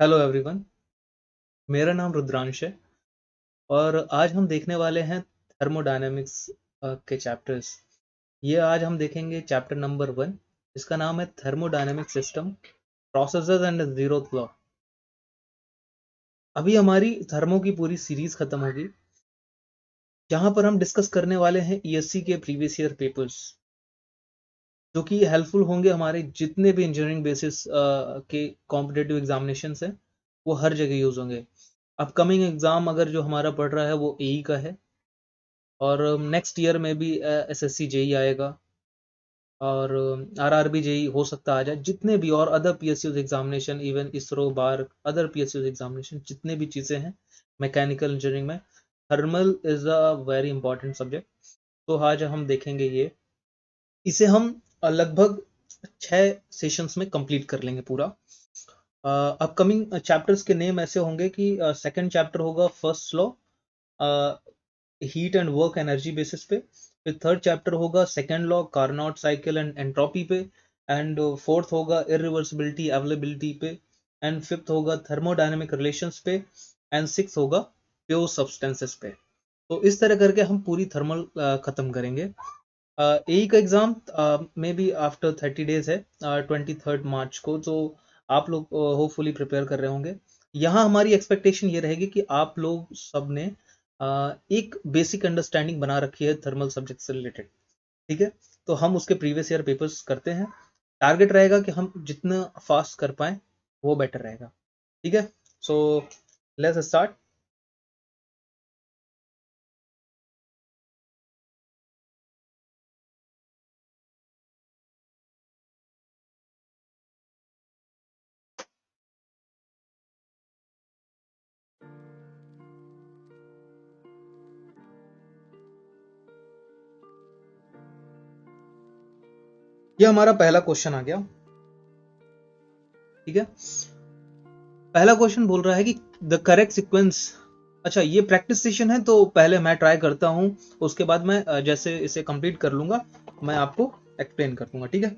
Hello everyone. मेरा नाम रुद्रांश है और आज हम देखने वाले हैं थर्मोडायनेमिक्स के चैप्टर्स। ये आज हम देखेंगे चैप्टर नंबर 1। इसका नाम है thermodynamic system, processes and zeroth law. अभी हमारी थर्मो की पूरी सीरीज खत्म होगी, जहां पर हम डिस्कस करने वाले हैं ईएससी के प्रीवियस ईयर पेपर्स, जो कि हेल्पफुल होंगे हमारे जितने भी इंजीनियरिंग बेसिस के कॉम्पिटेटिव एग्जामिनेशन हैं, वो हर जगह यूज होंगे। अपकमिंग एग्जाम अगर जो हमारा पढ़ रहा है वो एई का है, और नेक्स्ट ईयर में भी एसएससी जेई आएगा, और आरआरबी जेई हो सकता आ जाए। जितने भी और other PSU examination, even ISRO बार, अदर पीएसयू एग्जामिनेशन, जितने भी चीज़ें हैं मैकेनिकल इंजीनियरिंग में, thermal is a very important subject. तो आज हम देखेंगे ये, इसे हम लगभग 6 सेशंस में कंप्लीट कर लेंगे पूरा। अपकमिंग चैप्टर्स के नेम ऐसे होंगे कि सेकंड चैप्टर होगा first law, heat and work energy basis पे। फिर थर्ड चैप्टर होगा second law, Carnot cycle and entropy पे। एंड फोर्थ होगा इरिवर्सिबिलिटी अवेलेबिलिटी पे। एंड फिफ्थ होगा थर्मोडायनेमिक रिलेशंस पे। एंड सिक्स होगा प्योर सब्सटेंसेस पे। तो इस तरह करके हम पूरी थर्मल खत्म करेंगे। एई का exam may be after 30 days है, 23 मार्च को। तो आप लोग होपफुली प्रिपेयर कर रहे होंगे। यहाँ हमारी एक्सपेक्टेशन ये रहेगी कि आप लोग सब ने एक बेसिक अंडरस्टैंडिंग बना रखी है थर्मल सब्जेक्ट से रिलेटेड। ठीक है, तो हम उसके प्रीवियस ईयर पेपर्स करते हैं। टारगेट रहेगा कि हम जितना फास्ट कर पाए वो बेटर रहेगा। ठीक है, सो लेट्स स्टार्ट। ये हमारा पहला क्वेश्चन आ गया। ठीक है, पहला क्वेश्चन बोल रहा है कि द करेक्ट सीक्वेंस। अच्छा, ये प्रैक्टिस सेशन है, तो पहले मैं ट्राई करता हूँ, उसके बाद मैं जैसे इसे कंप्लीट कर लूंगा मैं आपको एक्सप्लेन कर दूंगा। ठीक है,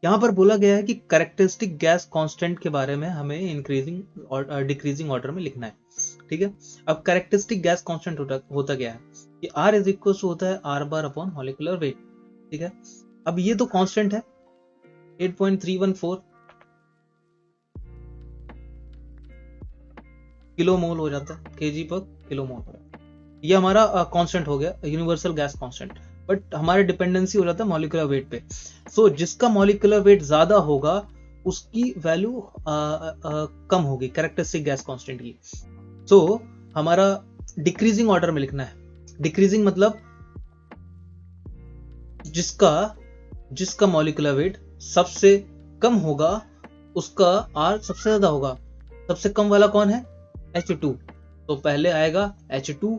यहाँ पर बोला गया है कि कैरेक्टरिस्टिक गैस कांस्टेंट के बारे में हमें इंक्रीजिंग और डिक्रीजिंग ऑर्डर में लिखना है। ठीक है, अब कैरेक्टरिस्टिक गैस कांस्टेंट होता क्या है कि R इज इक्वल टू होता है R bar upon molecular weight. ठीक है, अब ये तो कांस्टेंट है 8.314 किलो मोल हो जाता है, केजी पर किलो मोल हो जाता है। ये हमारा कांस्टेंट हो गया, यूनिवर्सल गैस कांस्टेंट। बट हमारे डिपेंडेंसी हो जाता है मॉलिक्यूलर वेट पे। सो जिसका मॉलिक्यूलर वेट ज्यादा होगा उसकी वैल्यू कम होगी कैरेक्टरिस्टिक गैस कांस्टेंट की। सो हमारा डिक्रीजिंग ऑर्डर में लिखना है। डिक्रीजिंग मतलब जिसका जिसका मॉलिक्यूलर वेट सबसे कम होगा उसका R सबसे ज्यादा होगा। सबसे कम वाला कौन है? H2। तो पहले आएगा H2,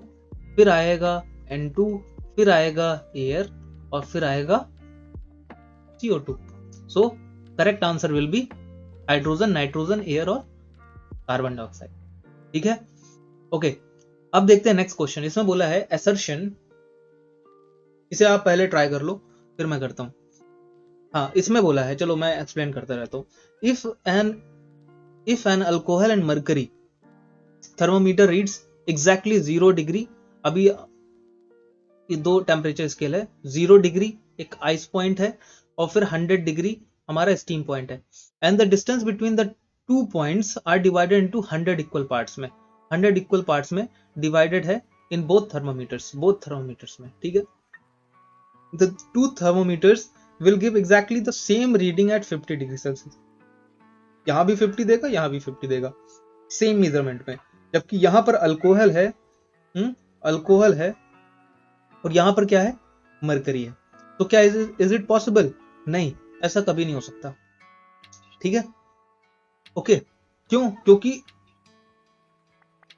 फिर आएगा N2, फिर आएगा एयर, और फिर आएगा CO2। So correct answer will B hydrogen, nitrogen, air और कार्बन डाइऑक्साइड। ठीक है, ओके। अब देखते हैं नेक्स्ट क्वेश्चन। इसमें बोला है असर्शन, इसे आप पहले ट्राई कर लो फिर मैं करता हूं। हाँ, इसमें बोला है, चलो मैं एक्सप्लेन करता रहता हूँ। If an alcohol and mercury thermometer reads exactly 0 degree. अभी ये दो टेम्परेचर स्केल है, 0 डिग्री एक आइस पॉइंट है, और फिर 100 डिग्री हमारा स्टीम पॉइंट है। And the distance between the two points are divided into 100 equal parts में। 100 इक्वल पार्ट्स में डिवाइडेड है इन बोथ थर्मोमीटर्स में। ठीक है, the two thermometers will give exactly the same reading at 50 degree Celsius. यहां भी 50 देगा, यहां भी 50 देगा, सेम मेजरमेंट में। जबकि यहां पर अल्कोहल है, अल्कोहल है, और यहां पर क्या है, मरकरी है। तो क्या इज इट पॉसिबल? नहीं, ऐसा कभी नहीं हो सकता। ठीक है, ओके। क्यों? क्योंकि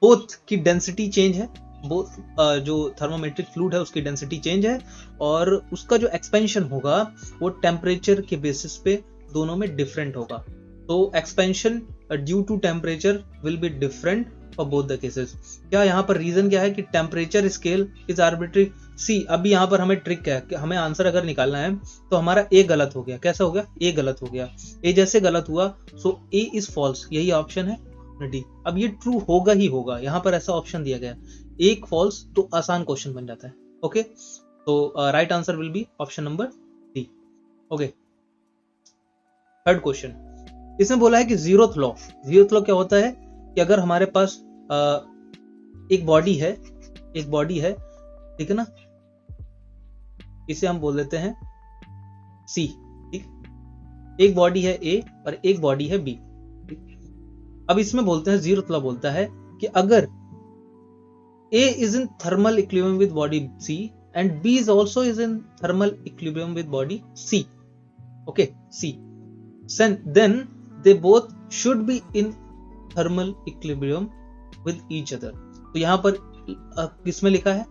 बोथ की डेंसिटी चेंज है, बोथ जो थर्मोमेट्रिक फ्लूइड है उसकी डेंसिटी चेंज है, और उसका जो एक्सपेंशन होगा वो टेम्परेचर के बेसिस पे दोनों में डिफरेंट होगा। तो expansion due to temperature will be different for both the cases. क्या यहाँ पर रीजन क्या है कि temperature scale is arbitrary. See, अभी यहाँ पर हमें ट्रिक क्या है कि हमें आंसर अगर निकालना है तो हमारा ए गलत हो गया। कैसा हो गया? ए गलत हो गया। ए जैसे गलत हुआ सो ए इज फॉल्स, यही ऑप्शन है डी। अब ये ट्रू होगा ही होगा, यहाँ पर ऐसा ऑप्शन दिया गया, एक फॉल्स तो आसान क्वेश्चन बन जाता है। ओके, तो right answer will be option number D. Okay, third question, इसमें बोला है कि जीरोथ लॉ। जीरोथ लॉ क्या होता है कि अगर हमारे पास एक बॉडी है, एक बॉडी है, ठीक है ना, इसे हम बोल देते हैं सी। ठीक, एक बॉडी है ए और एक बॉडी है बी। अब इसमें बोलते हैं, जीरोथ लॉ बोलता है कि अगर A is in thermal equilibrium with body C and B is also is in thermal equilibrium with body C. Okay, C. Then they both should be in thermal equilibrium with each other. तो यहाँ पर किसमें लिखा है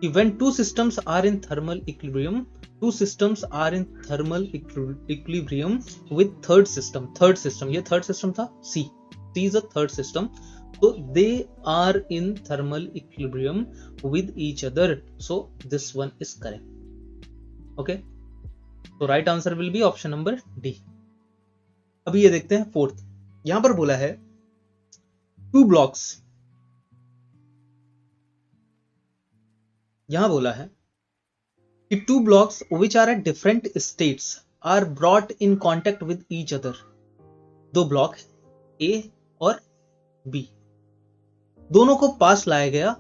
कि when two systems are in thermal equilibrium, two systems are in thermal equilibrium with third system. Third system, ये third system था C. C is a third system. So they are in thermal equilibrium with each other. So this one is correct. Okay. So right answer will be option number D. अभी ये देखते हैं fourth. यहां पर बोला है two blocks, यहां बोला है कि two blocks which are at different states are brought in contact with each other. दो ब्लॉक A और B, दोनों को पास लाया गया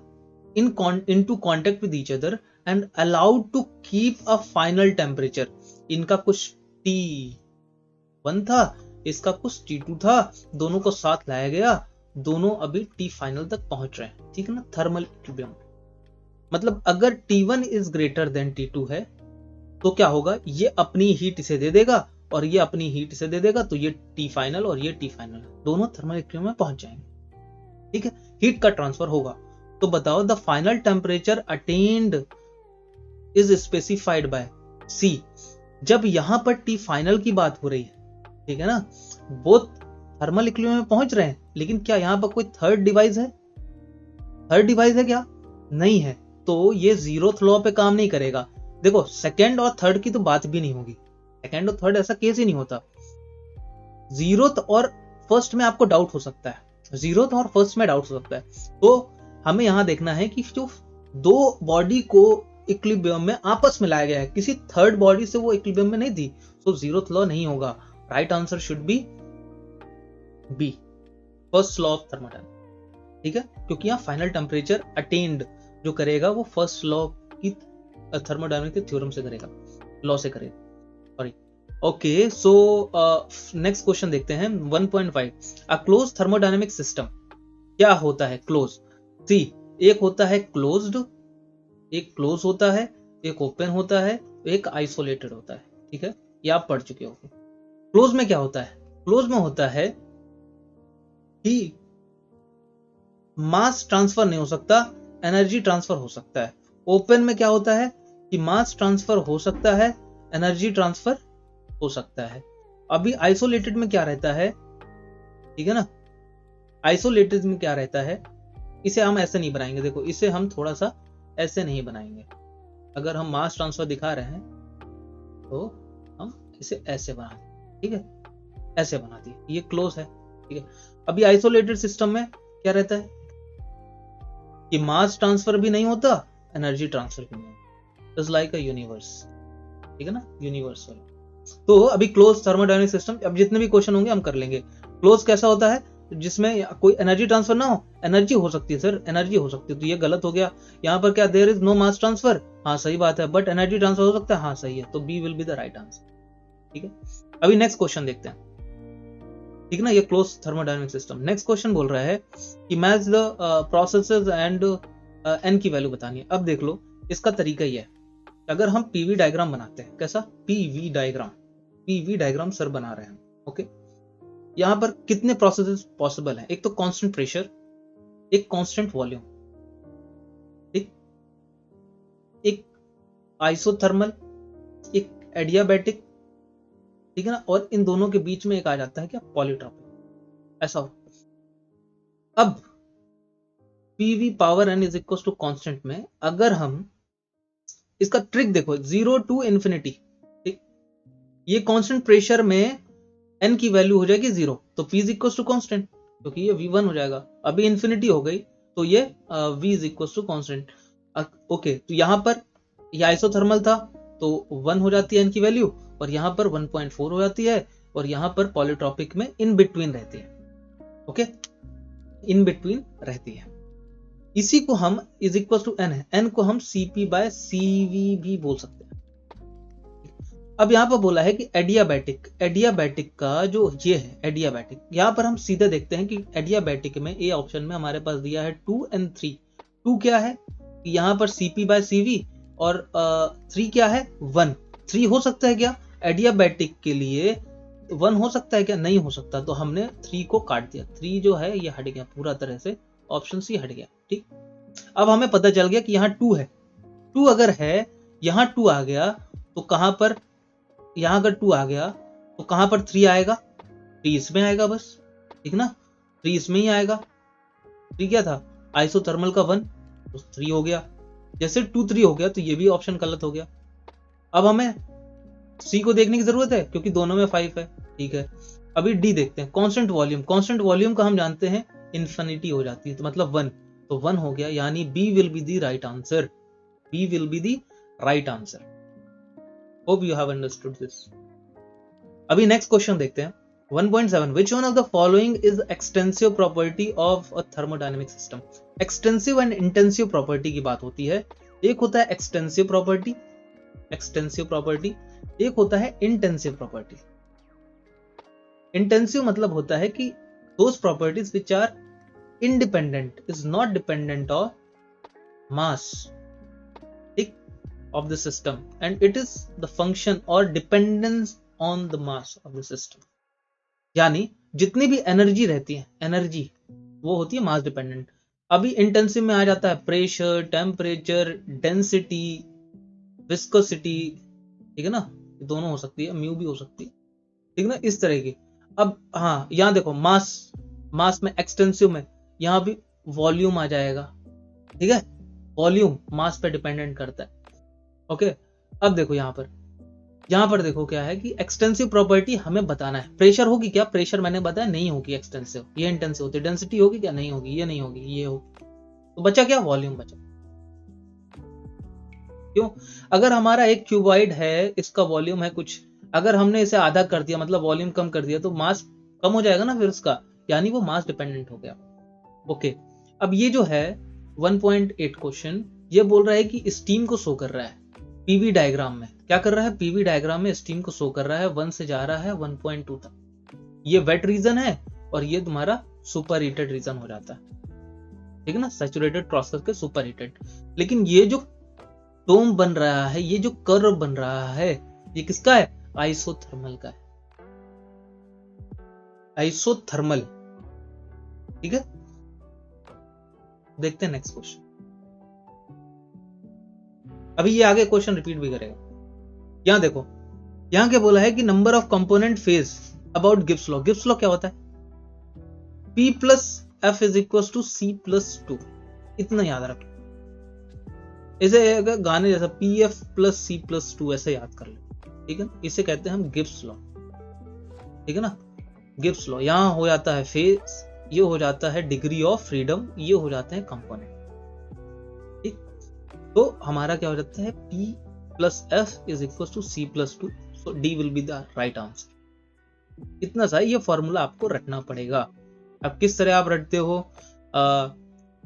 into contact with each other and allowed to keep a final temperature. इनका कुछ T1 था, इसका कुछ T2 था, दोनों को साथ लाया गया, दोनों अभी T फाइनल तक पहुंच रहे हैं। ठीक है ना, थर्मल इक्विलिब्रियम। मतलब अगर T1 is greater than T2 है तो क्या होगा, ये अपनी हीट इसे दे देगा और ये अपनी हीट इसे दे देगा, तो ये T फाइनल और ये T फाइनल दोनों थर्मल इक्विलिब्रियम में पहुंच जाएंगे। ठीक है, हीट का ट्रांसफर होगा। तो बताओ, the final temperature attained is specified by C. जब यहां पर टी फाइनल की बात हो रही है, ठीक है ना, बोथ थर्मल इक्विलिब्रियम में पहुंच रहे हैं, लेकिन क्या यहां पर कोई थर्ड डिवाइस है? थर्ड डिवाइस है क्या? नहीं है। तो ये जीरोथ लॉ पे काम नहीं करेगा। देखो, सेकेंड और थर्ड की तो बात भी नहीं होगी, सेकेंड और थर्ड ऐसा केस ही नहीं होता। जीरोथ और फर्स्ट में आपको डाउट हो सकता है, जीरोथ और फर्स्ट में डाउट हो सकता है। तो हमें यहां देखना है कि जो दो बॉडी को इक्विलिब्रियम में आपस में लाया गया है, किसी थर्ड बॉडी से वो इक्विलिब्रियम में नहीं थी, तो जीरोथ लॉ नहीं होगा। Right answer should be B, first law of thermodynamics. ठीक है, क्योंकि यहाँ फाइनल टेम्परेचर अटेन्ड जो करेगा वो फर्स्ट लॉ की थर्मोडायनामिक्स के थ्योरम से करेगा, लॉ से करेगा। Sorry. Okay, so next question देखते हैं 1.5। अ क्लोज थर्मोडायनेमिक सिस्टम क्या होता है? क्लोज, सी, एक होता है क्लोज्ड, एक क्लोज होता है, एक ओपन होता है, एक आइसोलेटेड होता है। ठीक है, ये आप पढ़ चुके हो। क्लोज में क्या होता है? क्लोज में होता है कि मास ट्रांसफर नहीं हो सकता, एनर्जी ट्रांसफर हो सकता है। ओपन में क्या होता है कि मास ट्रांसफर हो सकता है, एनर्जी ट्रांसफर हो सकता है। अभी आइसोलेटेड में क्या रहता है? ठीक है ना, आइसोलेटेड में क्या रहता है, इसे हम ऐसे नहीं बनाएंगे। देखो, इसे हम थोड़ा सा ऐसे नहीं बनाएंगे। अगर हम मास ट्रांसफर दिखा रहे हैं तो हम इसे ऐसे बना दें। ठीक है, ऐसे बना दिए, ये क्लोज है। ठीक है, अभी आइसोलेटेड सिस्टम में क्या रहता है कि मास ट्रांसफर भी नहीं होता, एनर्जी ट्रांसफर भी नहीं होता। It's like a universe. ठीक है ना, यूनिवर्सल। तो अभी क्लोज थर्मोडायनामिक सिस्टम, अब जितने भी क्वेश्चन होंगे हम कर लेंगे। क्लोज कैसा होता है? जिसमें कोई एनर्जी ट्रांसफर ना हो, एनर्जी हो सकती है सर, एनर्जी हो सकती है, तो ये गलत हो गया। यहाँ पर क्या there is no mass transfer, हाँ सही बात है, बट एनर्जी ट्रांसफर हो सकता है, हाँ सही है, तो B will be the right answer. ठीक है, अभी नेक्स्ट क्वेश्चन देखते हैं। ठीक ना, ये close thermodynamic system. Next question बोल रहा है कि match the processes and N की वैल्यू बतानी है। अब देख लो, इसका तरीका ही है, अगर हम पीवी डायग्राम बनाते हैं, कैसा पीवी डायग्राम सर बना रहे हैं, ओके। यहां पर कितने प्रोसेसेस पॉसिबल हैं? एक तो कांस्टेंट प्रेशर, एक कांस्टेंट वॉल्यूम, ठीक, एक आइसोथर्मल, एक एडियाबैटिक, ठीक है ना, और इन दोनों के बीच में एक आ जाता है क्या, पॉलीट्रॉपिक, ऐसा हो। अब PV power N is equal to constant में अगर हम इसका ट्रिक देखो, 0 टू इंफिनिटी, ठीक, ये कांस्टेंट प्रेशर में एन की वैल्यू हो जाएगी 0, तो P is equal to constant, क्योंकि ये V1 हो जाएगा। अभी इंफिनिटी हो गई तो ये V is equal to constant, okay. तो यहाँ पर ये आइसोथर्मल था तो 1 हो जाती है एन की वैल्यू, और यहाँ पर 1.4 हो जाती है, और यहाँ पर पॉलीट्रॉपिक में इन बिटवीन रहती है, ओके, इन बिटवीन रहती है। इसी को हम इज इक्वल टू एन है, एन को हम Cp बाय Cv भी बोल सकते हैं। अब यहाँ पर बोला है कि एडियाबैटिक का जो ये है एडियाबैटिक, यहाँ पर हम सीधे देखते हैं कि एडियाबैटिक में ए ऑप्शन में हमारे पास दिया है 2 and 3। 2 क्या है, यहाँ पर Cp बाय Cv, और 3 क्या है, 1। 3 हो सकता है क्या एडियाबैटिक के लिए, 1 हो सकता है क्या, नहीं हो सकता, तो हमने 3 को काट दिया, 3 जो है ये हट गया पूरा तरह से, ऑप्शन सी हट गया, ठीक। अब हमें पता चल गया कि यहाँ 2 है, 2 अगर है, यहाँ 2 आ गया तो कहां पर, यहाँ अगर 2 आ गया तो कहां पर 3 आएगा, 3 इसमें आएगा बस, ठीक ना, 3 इसमें ही आएगा। 3 क्या था, आइसोथर्मल का 1, तो 3 हो गया। जैसे 2 3 हो गया तो ये भी ऑप्शन गलत हो गया। अब हमें सी को देखने की जरूरत है क्योंकि दोनों में 5 है, ठीक है। अभी डी देखते हैं, कांस्टेंट वॉल्यूम का हम जानते हैं इन्फिनिटी हो जाती है, तो मतलब 1, तो 1 हो गया, यानी B will be the right answer, B will be the right answer. Hope you have understood this. अभी नेक्स्ट क्वेश्चन देखते हैं 1.7, which one of the following is extensive property of a thermodynamic system? Extensive and intensive property की बात होती है। एक होता है एक्सटेंसिव प्रॉपर्टी, एक होता है इंटेंसिव प्रॉपर्टी। इंटेंसिव मतलब होता है कि those properties which are independent, is not dependent on mass of the system, and it is the function or dependence on the mass of the system। यानी जितनी भी एनर्जी रहती है, एनर्जी वो होती है मास डिपेंडेंट। अभी इंटेंसिव में आ जाता है प्रेशर, टेम्परेचर, डेंसिटी, विस्कोसिटी, ठीक है ना, दोनों हो सकती है, म्यू भी हो सकती है, ठीक ना, इस तरह की। अब हाँ, यहाँ देखो मास में, एक्सटेंसिव में यहाँ भी वॉल्यूम आ जाएगा, ठीक है, वॉल्यूम मास पे डिपेंडेंट करता है, ओके। अब देखो यहाँ पर देखो क्या है कि एक्सटेंसिव प्रॉपर्टी हमें बताना है। प्रेशर होगी क्या, प्रेशर मैंने बताया नहीं होगी एक्सटेंसिव, ये इंटेंसिव होती है। डेंसिटी होगी क्या, नहीं होगी, ये नहीं होगी, ये होगी, तो बचा क्या, वॉल्यूम बचा। क्यों, अगर हमारा एक क्यूबॉइड है, इसका वॉल्यूम है कुछ, अगर हमने इसे आधा कर दिया मतलब वॉल्यूम कम कर दिया, तो मास कम हो जाएगा ना फिर उसका, यानी वो मास डिपेंडेंट हो गया, ओके। अब ये जो है 1.8 क्वेश्चन, ये बोल रहा है कि स्टीम को शो कर रहा है पीवी डायग्राम में। क्या कर रहा है, पीवी डायग्राम में स्टीम को शो कर रहा है, 1 से जा रहा है 1.2 तक। ये वेट रीजन है और ये तुम्हारा सुपर हीटेड रीजन हो जाता है, ठीक है ना, सैचुरेटेड प्रोसेस के सुपर हीटेड। लेकिन ये जो डोम बन रहा है, ये जो कर्व बन रहा है, ये किसका है, आइसोथर्मल का है, आइसोथर्मल, ठीक है। देखते हैं नेक्स्ट क्वेश्चन। अभी ये आगे क्वेश्चन रिपीट भी करेगा। यहां देखो, यहां क्या बोला है कि number of component phase about Gibbs law. Gibbs law क्या होता है, P plus F is equal to C plus 2, इतना याद रखो। इसे गाने जैसा PF प्लस C प्लस 2 ऐसे याद कर लो, ठीक है। इसे कहते हैं हम गिब्स लॉ, ठीक है ना, गिब्स लॉ। यहां हो जाता है फेज, ये हो जाता है डिग्री ऑफ फ्रीडम, ये हो जाते हैं कंपोनेंट, ठीक। तो हमारा क्या हो जाता है, P plus F is equal to C plus 2, so D will be the right answer. इतना सा ये फॉर्मूला आपको रखना पड़ेगा। अब किस तरह आप रटते हो,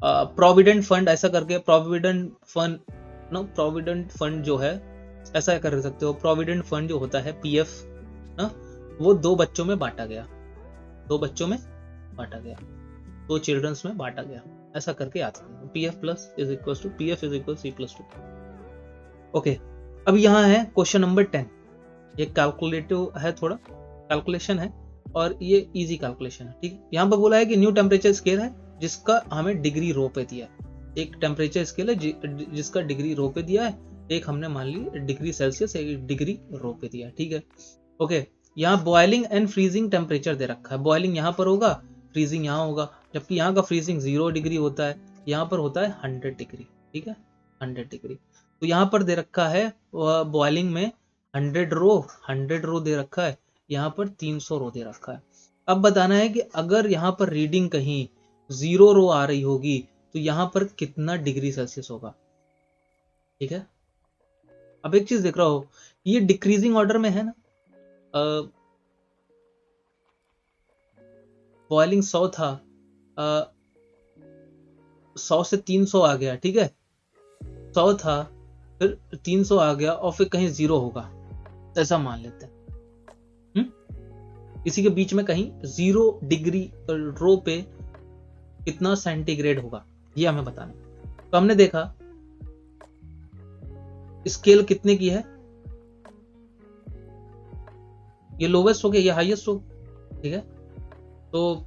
प्रोविडेंट फंड ऐसा करके, प्रोविडेंट फंड जो है ऐसा कर सकते हो। प्रोविडेंट फंड जो होता है पीएफ ना, वो 2 बच्चों में बांटा गया, 2 बच्चों में बांटा गया, 2 चिल्ड्रंस में बांटा गया, ऐसा करके याद करें। PF plus is equal to PF is equal to प्लस 2। ओके, अब यहाँ है क्वेश्चन नंबर 10। ये कैलकुलेटिव है, थोड़ा कैलकुलेशन है और ये इजी कैलकुलेशन है, ठीक है। यहाँ पर बोला है कि न्यू टेम्परेचर स्केल है जिसका हमें डिग्री रो पे दिया है। एक टेम्परेचर स्केल है जिसका डिग्री रो पे दिया है, एक हमने मान ली डिग्री सेल्सियस, एक डिग्री रो पे दिया है, ठीक है। ओके, यहाँ बॉइलिंग एंड फ्रीजिंग टेम्परेचर दे रखा है। बॉइलिंग यहाँ पर होगा, फ्रीजिंग यहाँ होगा, जबकि यहाँ का फ्रीजिंग 0 डिग्री होता है, यहाँ पर होता है 100 डिग्री, ठीक है, 100 डिग्री। तो यहाँ पर दे रखा है बॉइलिंग में 100 रो दे रखा है, यहाँ पर 300 रो दे रखा है। अब बताना है कि अगर यहाँ पर रीडिंग कहीं 0 रो आ रही होगी तो यहाँ पर कितना डिग्री सेल्सियस होगा, ठीक है। अब एक चीज देख रहा हो, ये डिक्रीजिंग ऑर्डर में है ना, बॉइलिंग 100 था, 100 से 300 आ गया, ठीक है, 100 था फिर 300 आ गया और फिर कहीं 0 होगा, ऐसा मान लेते हैं। इसी के बीच में कहीं 0 डिग्री रो पे कितना सेंटीग्रेड होगा, ये हमें बताना। तो हमने देखा स्केल कितने की है, ये लोवेस्ट हो गया, ये हाईएस्ट हो, ठीक है। तो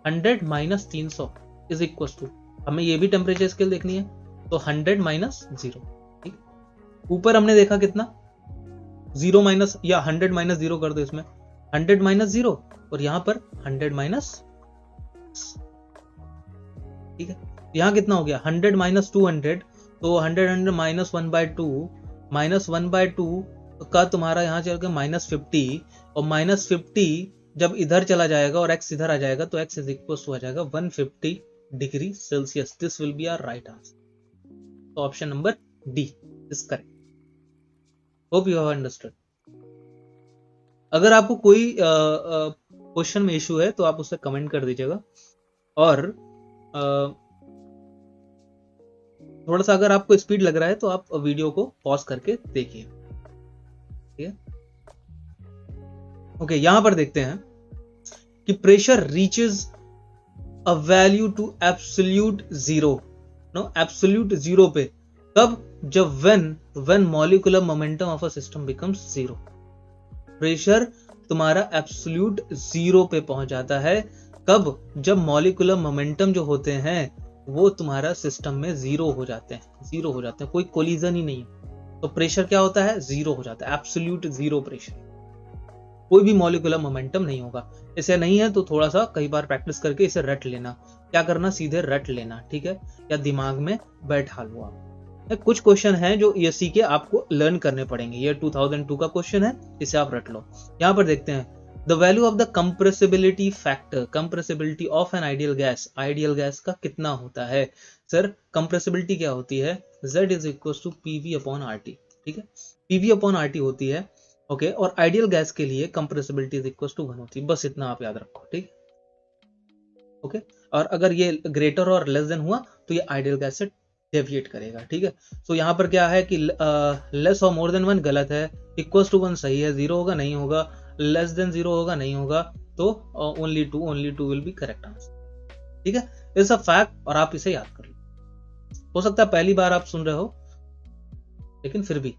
100 माइनस 300 इज इक्वल टू, हमें ये भी टेम्परेचर स्केल देखनी है, तो 100 माइनस 0, ठीक। ऊपर हमने देखा कितना 0 माइनस, या 100 माइनस 0 कर दो इसमें, 100 माइनस 0 और यहां पर 100 माइनस, ठीक है। यहां कितना हो गया 100 माइनस 200, तो 100 माइनस 1/2, माइनस 1/2 का तुम्हारा यहां चल के -50, और -50 जब इधर चला जाएगा और x इधर आ जाएगा तो x इज इक्वल टू आ जाएगा 150 degree Celsius. This will be our right answer. तो option number D is correct. Hope you have understood. अगर आपको कोई क्वेश्चन में इशू है तो आप उसे कमेंट कर दीजिएगा, और थोड़ा सा अगर आपको स्पीड लग रहा है तो आप वीडियो को पॉज करके देखिए, ठीक है। ओके, यहां पर देखते हैं कि pressure reaches a value to absolute 0, no absolute 0 पे कब, जब when molecular momentum of a system becomes 0। Pressure तुम्हारा एब्सोल्यूट 0 पे पहुंच जाता है कब, जब मॉलिक्यूलर मोमेंटम जो होते हैं वो तुम्हारा सिस्टम में 0 हो जाते हैं, कोई कोलिजन ही नहीं है, तो प्रेशर क्या होता है 0 हो जाता है, एब्सोल्यूट 0 प्रेशर, कोई भी मॉलिक्यूलर मोमेंटम नहीं होगा। इसे नहीं है तो थोड़ा सा कई बार प्रैक्टिस करके इसे रट लेना। क्या करना, सीधे रट लेना, ठीक है, या दिमाग में बैठा लो आप। कुछ क्वेश्चन हैं जो ईएससी के आपको लर्न करने पड़ेंगे, ये 2002 का क्वेश्चन है, इसे आप रट लो। यहां पर देखते हैं the value of the compressibility factor, compressibility of an ideal gas, ideal gas का कितना होता है। सर कंप्रेसिबिलिटी क्या होती है, Z is equal to PV upon RT, ठीक है, PV अपॉन RT होती है, ओके। और आइडियल गैस के लिए कंप्रेसिबिलिटी इज इक्वल टू 1 होती है, बस इतना आप याद रखो, ठीक, ओके। और अगर ये ग्रेटर और लेस देन हुआ तो ये आइडियल गैस से डेविएट करेगा, ठीक है। सो यहाँ पर क्या है कि लेस और मोर देन 1 गलत है, इक्वल टू 1 सही है, 0 होगा नहीं होगा, लेस देन 0 होगा नहीं होगा, तो only two will be correct answer, ठीक है। इट्स अ फैक्ट और आप इसे याद कर लो। हो सकता है पहली बार आप सुन रहे हो, लेकिन फिर भी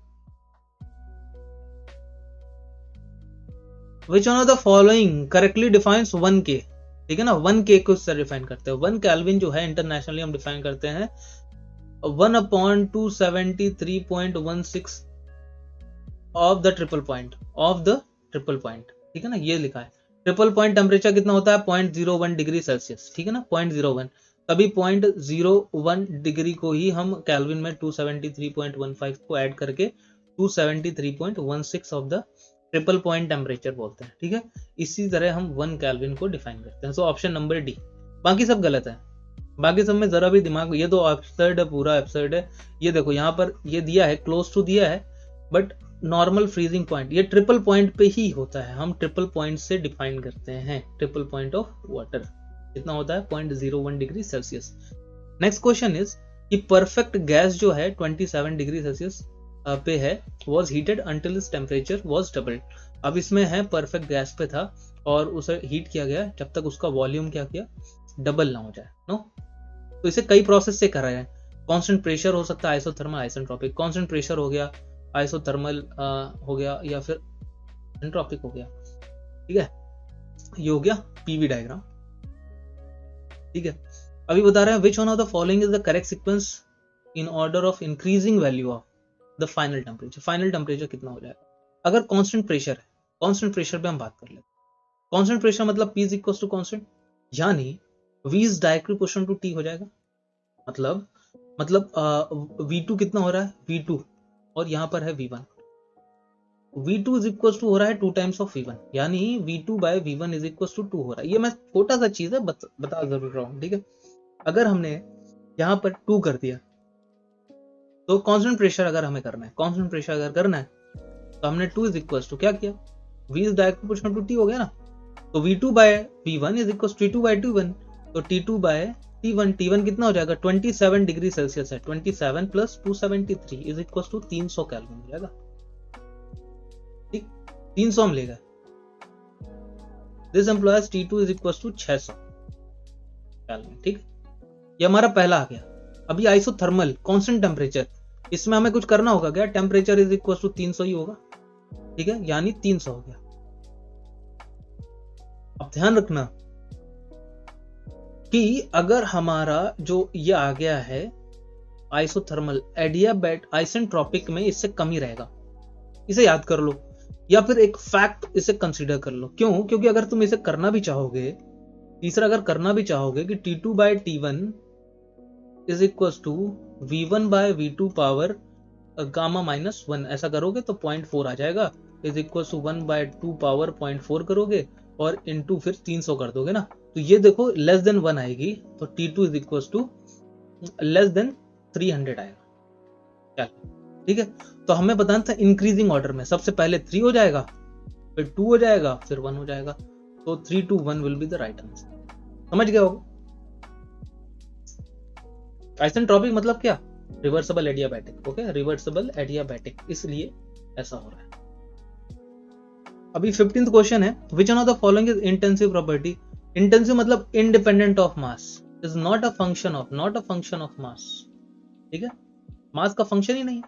विच one of the following correctly defines 1K, ठीक है ना, 1K को इससे डिफाइन करते हैं। 1 केल्विन जो है इंटरनेशनली हम डिफाइन करते हैं 1/273.16 ऑफ द ट्रिपल पॉइंट, ठीक है ना, ये लिखा है। ट्रिपल पॉइंट टेम्परेचर कितना होता है 0.01 डिग्री सेल्सियस, ठीक है ना, 0.01, तभी 0.01 डिग्री को ही हम केल्विन में 273.15 को ऐड करके 273.16 of the triple point temperature बोलते हैं, ठीक है। इसी तरह हम 1 केल्विन को डिफाइन करते हैं। सो ऑप्शन नंबर डी, बाकी सब गलत है, बाकी सब में जरा भी दिमाग, ये तो एब्सर्ड है, पूरा एब्सर्ड है। ये देखो यहाँ पर ये दिया है क्लोज टू दिया है, बट नॉर्मल फ्रीजिंग पॉइंट, ये ट्रिपल पॉइंट पे ही होता है, हम ट्रिपल पॉइंट से डिफाइन करते हैं, ट्रिपल पॉइंट ऑफ वाटर कितना होता है 0.01 degree Celsius. Next question is कि परफेक्ट गैस जो है 27 डिग्री सेल्सियस पे है, was heated until its temperature was doubled। अब इसमें है परफेक्ट गैस पे था और उसे हीट किया गया जब तक उसका वॉल्यूम क्या किया, डबल ना हो जाए, नो। तो इसे कई प्रोसेस से कर रहे हैं, कांस्टेंट प्रेशर हो सकता है, आइसोथर्मल, आइसेंट्रोपिक। कांस्टेंट प्रेशर हो गया, आइसोथर्मल हो गया, या फिर एंट्रोपिक हो गया, ठीक है। ये हो गया पीवी डायग्राम, ठीक है। अभी बता रहे हैं which one of the following is the correct sequence in order of increasing value of the final temperature. Final temperature कितना हो जाएगा अगर कांस्टेंट प्रेशर है, कांस्टेंट प्रेशर पे हम बात कर लेते हैं। कांस्टेंट प्रेशर मतलब P is equal to constant, यानी V is directly proportional to T हो जाएगा। मतलब V2 कितना हो रहा है, V2, और यहाँ पर है V1। V2 is equal to हो रहा है 2 टाइम्स ऑफ V1, यानी V2 by V1 is equal to 2 हो रहा है। ये मैं छोटा सा चीज है बता जरूर रहा हूँ, ठीक है। अगर हमने यहाँ पर 2 कर दिया तो कांस्टेंट प्रेशर अगर हमें करना है, कांस्टेंट प्रेशर अगर करना है तो हमने 2 इज इक्वल टू क्या किया, V is direct proportional to T हो गया ना। तो V2 by V1 is equal to T2 bye T1, तो T2 बाय T1, T1 कितना हो जाएगा 27 डिग्री सेल्सियस है, 27 plus 273 is equal to 300 kelvin हो जाएगा, ठीक। 300 हम ले गए, this implies T2 is equal to 600 kelvin, ठीक। ये हमारा पहला आ गया। अभी आइसोथर्मल कांस्टेंट टेम्परेचर, इसमें हमें कुछ करना होगा क्या, टेम्परेचर इज इक्वल टू 300 ही होगा, ठीक है, यानी 300 हो गया। अब ध्यान रखना कि अगर हमारा जो ये आ गया है आइसोथर्मल, एडियाबैट आइसेंट्रोपिक में इससे कम ही रहेगा, इसे याद कर लो, या फिर एक फैक्ट इसे कंसीडर कर लो। क्यों, क्योंकि अगर तुम इसे करना भी चाहोगे, तीसरा अगर करना भी चाहोगे कि T2 bye T1 is equal to V1 by V2 power gamma minus 1, ऐसा करोगे तो 0.4 आ जाएगा, is equal to 1 by 2 power 0.4 करोगे और इनटू फिर 300 कर दोगे ना, तो ये देखो लेस देन 1 आएगी, तो T2 is equal to less than 300 आएगा, क्या, ठीक है। तो हमें बताना था इंक्रीजिंग ऑर्डर में, सबसे पहले 3 हो जाएगा, फिर 2 हो जाएगा, फिर 1 हो जाएगा, तो 3 to 1 will be the right answer. समझ गए होगा। आइसेंट्रोपिक मतलब क्या, reversible adiabatic, okay, reversible adiabatic, इसलिए ऐसा हो रहा है। अभी 15th क्वेश्चन है, which one of the following is intensive property. Intensive मतलब independent of mass, is not a function of mass, ठीक है, मास का फंक्शन ही नहीं है।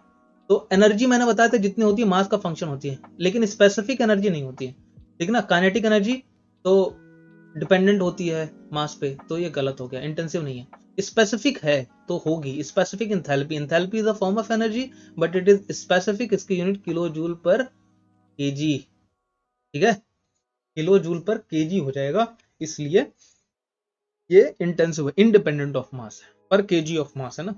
तो एनर्जी मैंने बताया था जितनी होती है मास का फंक्शन होती है, लेकिन स्पेसिफिक एनर्जी नहीं होती है, ठीक ना। काइनेटिक एनर्जी तो डिपेंडेंट होती है मास पे, तो ये गलत हो गया, इंटेंसिव नहीं है। स्पेसिफिक है तो होगी, specific enthalpy, enthalpy is a form of energy but it is specific, इसकी यूनिट किलो जूल पर केजी, ठीक है, किलो जूल पर केजी हो जाएगा, इसलिए ये इंटेंसिव है, इंडिपेंडेंट ऑफ मास है, पर केजी ऑफ मास है ना।